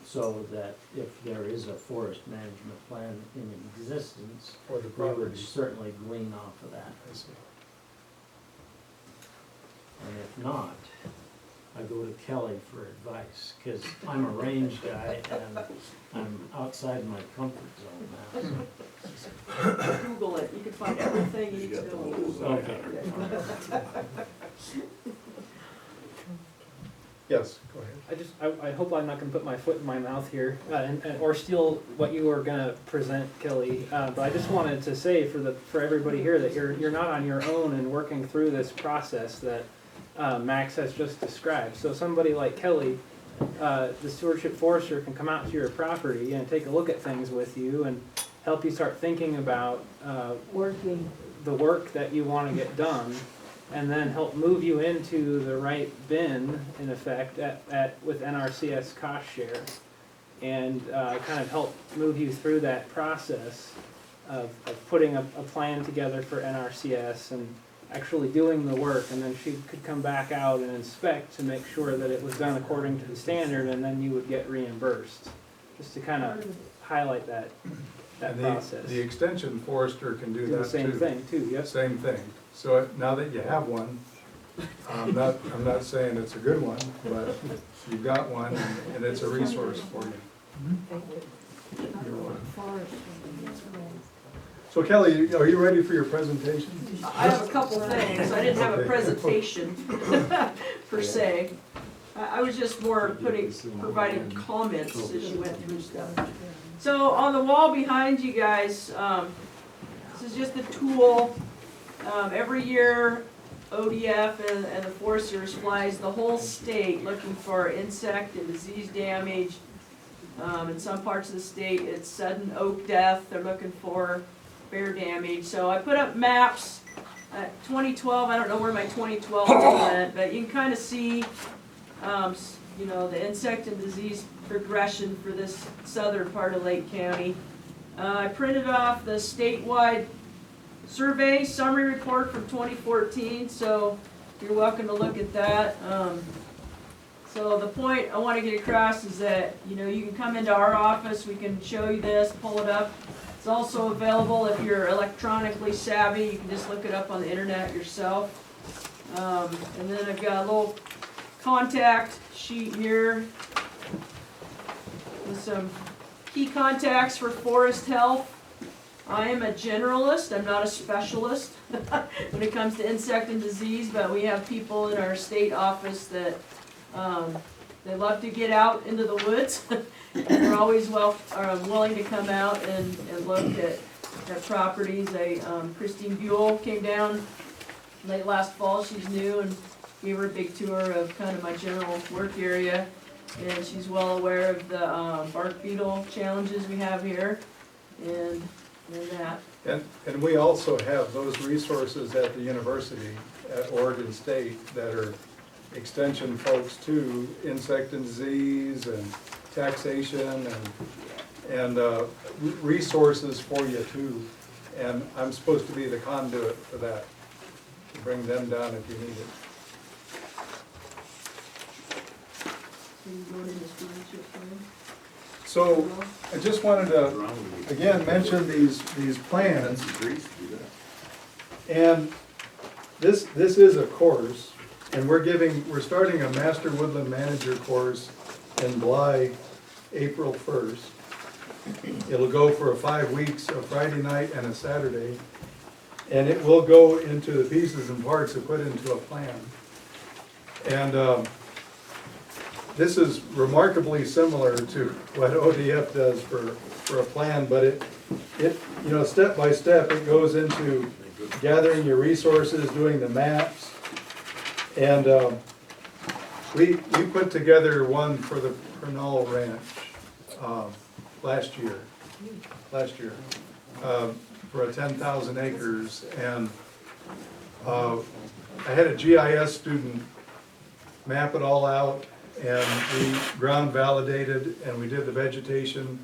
so that if there is a forest management plan in existence, For the we would property. certainly glean off of that. I see. And if not, I go to Kelly for advice, because I'm a range guy and I'm outside my comfort zone now. Google it, you can find everything you need to know. Okay. Yes, go ahead. I hope I'm not gonna put my foot in my mouth here, or steal what you were gonna present, Kelly. But I just wanted to say for everybody here that you're not on your own in working through this process that Max has just described. So somebody like Kelly, the stewardship forester, can come out to your property and take a look at things with you and help you start thinking about the work that you want to get done, and then help move you into the right bin, in effect, with NRCS cost share, and kind of help move you through that process of putting a plan together for NRCS and actually doing the work, and then she could come back out and inspect to make sure that it was done according to the standard, and then you would get reimbursed, just to kind of highlight that And process. the extension forester can do that too. The same thing too, yes. Same thing. So now that you have one, I'm not saying it's a good one, but you've got one and it's a resource for you. So Kelly, are you ready for your presentation? I have a couple things. I didn't have a presentation per se. I was just more providing comments as you went through stuff. So on the wall behind you guys, this is just a tool. Every year, ODF and the Forest Service flies the whole state looking for insect and disease damage. In some parts of the state, it's sudden oak death. They're looking for bear damage. So I put up maps. 2012, I don't know where my 2012 went, but you can kind of see, the insect and disease progression for this southern part of Lake County. I printed off the statewide survey summary report from 2014, so you're welcome to look at that. So the point I want to get across is that, you can come into our office, we can show you this, pull it up. It's also available if you're electronically savvy, you can just look it up on the internet yourself. And then I've got a little contact sheet here with some key contacts for forest health. I am a generalist, I'm not a specialist when it comes to insect and disease, but we have people in our state office that, they love to get out into the woods. And they're always willing to come out and look at properties. Christine Buell came down late last fall, she's new, and gave her a big tour of kind of my general work area. And she's well aware of the bark beetle challenges we have here, and that. And we also have those resources at the university, at Oregon State, that are extension folks too, insect and disease and taxation and resources for you too. And I'm supposed to be the conduit for that, to bring them down if you need it. So I just wanted to, again, mention these plans. And this is a course, and we're starting a Master Woodland Manager course in Bly, April 1st. It'll go for 5 weeks, a Friday night and a Saturday. And it will go into the pieces and parts and put into a plan. And this is remarkably similar to what ODF does for a plan, but it you know, step by step, it goes into gathering your resources, doing the maps. And we put together one for the Pernell Ranch last year, for 10,000 acres. And I had a GIS student map it all out, and we ground validated, and we did the vegetation,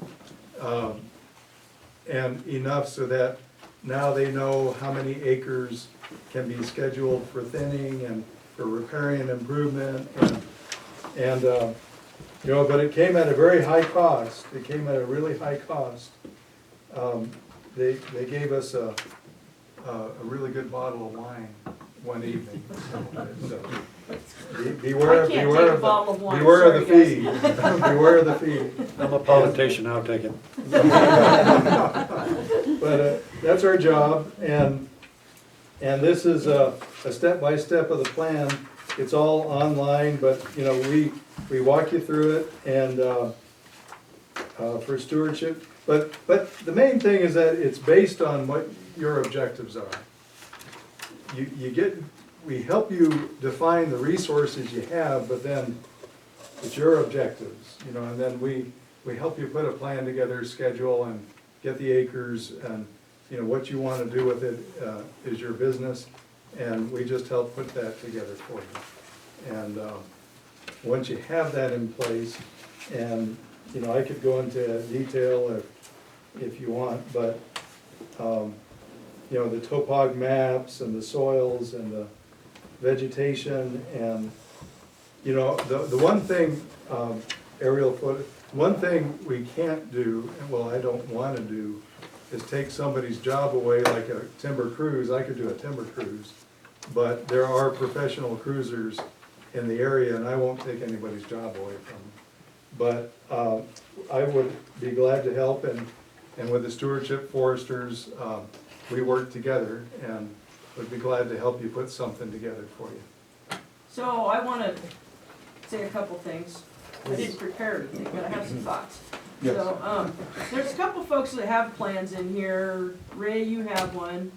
and enough so that now they know how many acres can be scheduled for thinning and for repairing and improvement, and you know, but it came at a very high cost. It came at a really high cost. They gave us a really good bottle of wine one evening. So, beware of the fee. Beware of the fee. I'm a politician, I'll take it. But that's our job, and this is a step-by-step of the plan. It's all online, but you know, we walk you through it, and for stewardship. But the main thing is that it's based on what your objectives are. We help you define the resources you have, but then it's your objectives, you know, and then we help you put a plan together, schedule, and get the acres, and you know, what you want to do with it is your business, and we just help put that together for you. And once you have that in place, and you know, I could go into detail if you want, but you know, the topog maps and the soils and the vegetation, and you know, the one thing, aerial footage, one thing we can't do, well, I don't want to do, is take somebody's job away like a timber cruise. I could do a timber cruise, but there are professional cruisers in the area, and I won't take anybody's job away from them. But I would be glad to help, and with the stewardship foresters, we work together, and would be glad to help you put something together for you. So I want to say a couple things. I didn't prepare anything, but I have some thoughts. Yes. So there's a couple folks that have plans in here. Ray, you have one.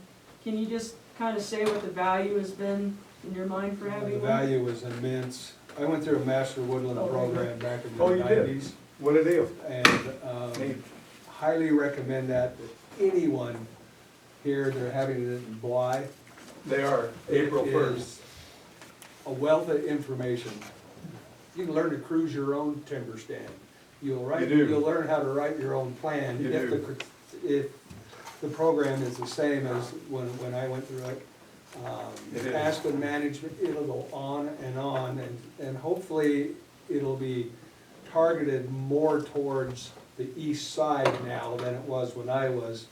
Can you just kind of say what the value has been in your mind for having The one? value was immense. I went through a Master Woodland program back in the Oh, you did? 90s. What a deal. And highly recommend that to anyone here. They're having it in Bly. They are, April 1st. A wealth of information. You can learn to cruise your own timber stand. You'll learn how to write your own plan. If the program is the same as when I went through it. Aspen management, it'll go on, and hopefully it'll be targeted more towards the east side now than it was when I was.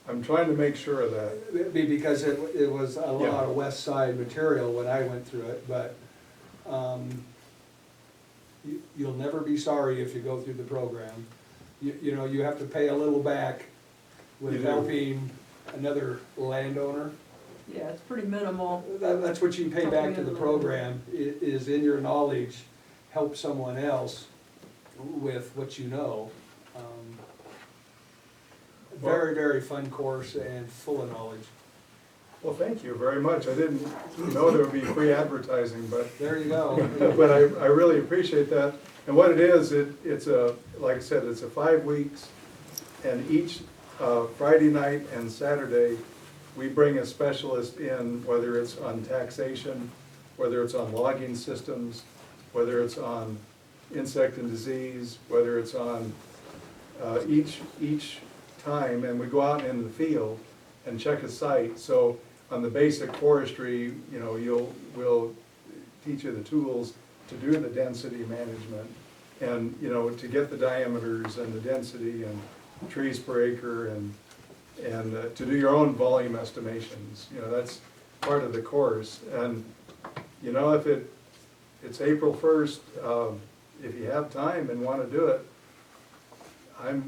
I'm trying to make sure of that. Because it was a lot of west side material when I went through it, but you'll never be sorry if you go through the program. You know, you have to pay a little back You with do. helping another landowner. Yeah, it's pretty minimal. That's what you pay back to the program, is in your knowledge, help someone else with what you know. Very, very fun course and full of knowledge. Well, thank you very much. I didn't know there would be free advertising, but There you go. but I really appreciate that. And what it is, it's a, like I said, it's a 5 weeks, and each Friday night and Saturday, we bring a specialist in, whether it's on taxation, whether it's on logging systems, whether it's on insect and disease, whether it's on each time, and we go out into the field and check a site. So on the basic forestry, you know, we'll teach you the tools to do the density management, and, you know, to get the diameters and the density and trees per acre, and to do your own volume estimations. You know, that's part of the course. And, you know, if it's April 1st, if you have time and want to do it,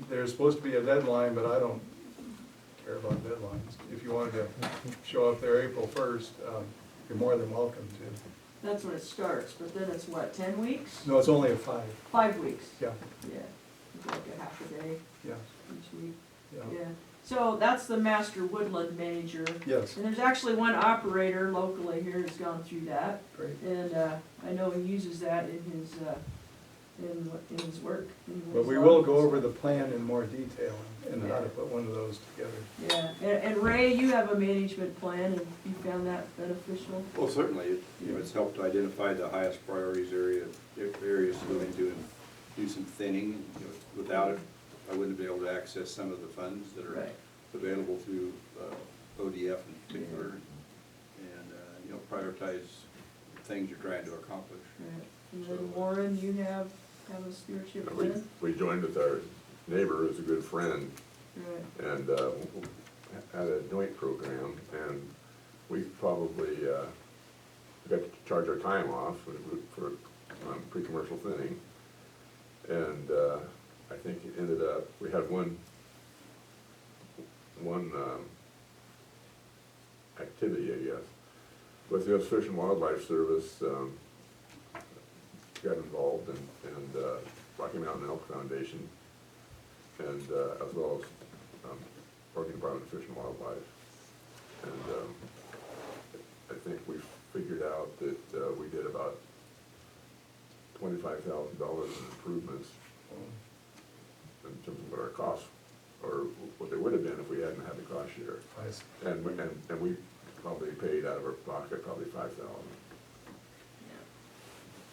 there's supposed to be a deadline, but I don't care about deadlines. If you wanted to show up there April 1st, you're more than welcome to. That's when it starts, but then it's what, 10 weeks? No, it's only a 5. 5 weeks? Yeah, Yeah, it's like a half a day yeah, each week. yeah. Yeah, so that's the master woodland manager. Yes, And there's actually one operator locally here who's gone through that. great. And I know he uses that in his work. in But his we will logs. go over the plan in more detail and how to put one of those together. Yeah, and Ray, you have a management plan, and you found that beneficial? Well, certainly, it's helped to identify the highest priorities areas to go into and do some thinning. You know, without it, I wouldn't be able to access some of the funds that are Right. available through ODF in particular, and, you know, prioritize the things you're trying to accomplish. Right. And then Warren, you have a stewardship plan? We joined with our neighbor, who's a good friend, Right. and had a joint program, and we probably got to charge our time off for pre-commercial thinning. And I think it ended up, we had one activity, I guess, with the U.S. Fish and Wildlife Service got involved, and Rocky Mountain Elk Foundation, and as well as Oregon Department of Fish and Wildlife. And I think we figured out that we did about $25,000 in improvements in terms of what our costs, or what they would have been if we hadn't had the cost share. Nice. And we probably paid out of our pocket probably $5,000.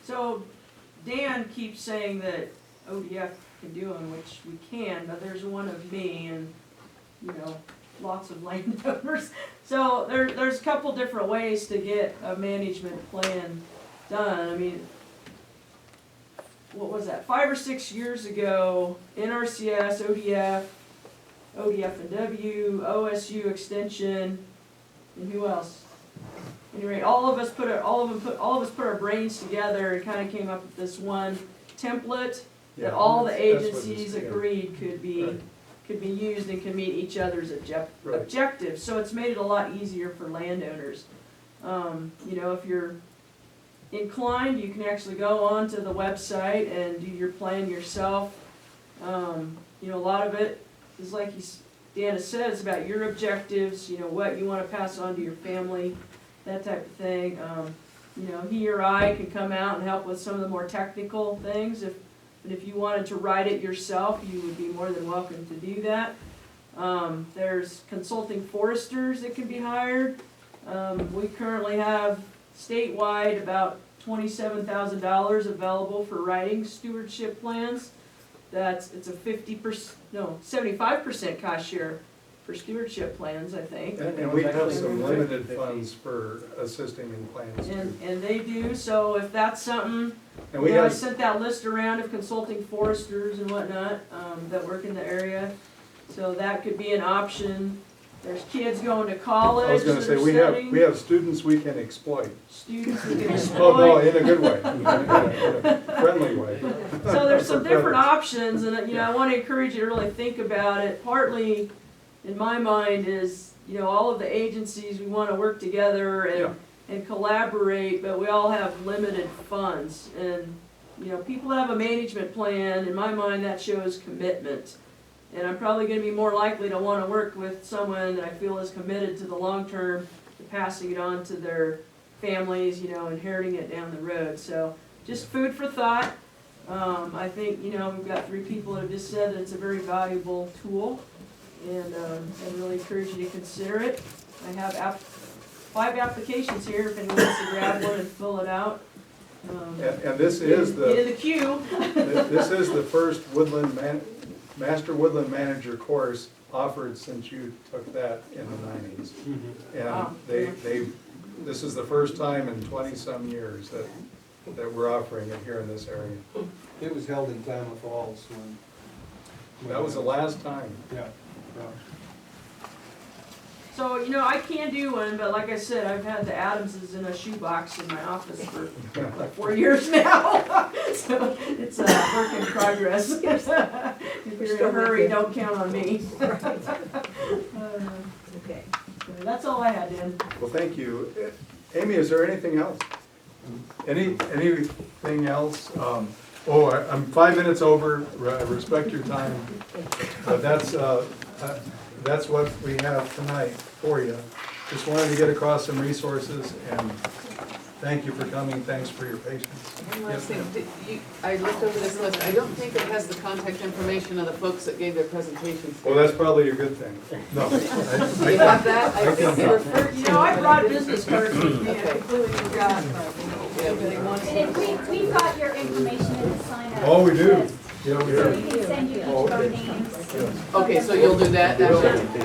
So Dan keeps saying that ODF can do them, which we can, but there's one of me and, you know, lots of landowners. So there's a couple different ways to get a management plan done. I mean, what was that, 5 or 6 years ago, NRCS, ODF, ODF&W, OSU Extension, and who else? Anyway, all of us put our brains together and kind of came up with this one template Yeah, that all the that's what agencies it's- yeah. agreed could be used and can meet each other's Right. objectives. So it's made it a lot easier for landowners. You know, if you're inclined, you can actually go onto the website and do your plan yourself. You know, a lot of it is like Deanna said, it's about your objectives, you know, what you want to pass on to your family, that type of thing. You know, he or I can come out and help with some of the more technical things. If you wanted to write it yourself, you would be more than welcome to do that. There's consulting foresters that can be hired. We currently have statewide about $27,000 available for writing stewardship plans. It's a 75% cost share for stewardship plans, I think. And we have some limited funds for assisting in plans too. And they do, so if that's something, And we you know, I have, sent that list around of consulting foresters and whatnot, that work in the area. So that could be an option. There's kids going to college I was gonna that say, are we studying. have students we can exploit. Students we can Oh, no, exploit. in a good way, in a friendly way. So there's some For different credits. options, and, you know, I wanna encourage you to really think about it. Partly, in my mind is, you know, all of the agencies, we wanna work together and collaborate, but we all have limited funds. And, you know, people have a management plan, in my mind, that shows commitment. And I'm probably gonna be more likely to wanna work with someone that I feel is committed to the long term, to passing it on to their families, you know, inheriting it down the road. So, just food for thought. I think, you know, we've got 3 people that have just said that it's a very valuable tool, and I really encourage you to consider it. I have 5 applications here if anyone wants to grab one and fill it out. And this is Get in the queue. This is the first Master Woodland Manager course offered since you took that in the 90s. And this is the first time in 20-some years that we're offering it here in this area. It was held in Klamath Falls when. That was the last time. Yeah. So, you know, I can do one, but like I said, I've had the Adamses in a shoebox in my office for like 4 years now. So it's a work in progress. If you're in a hurry, don't count on me. Okay. That's all I had, Dan. Well, thank you. Amy, is there anything else? Anything else? I'm 5 minutes over. Respect your time. But that's what we have tonight for you. Just wanted to get across some resources, and thank you for coming. Thanks for your patience. One last thing, I looked over this list, I don't think it has the contact information of the folks that gave their presentations. Well, that's probably a good thing. No. You have that? I think you referred, You know, I brought business cards with me, I completely forgot. Everybody wants And we've got your information in the sign up. Oh, we do. list. Yeah, we So do. we can send you each of our names. Okay, so you'll do that after?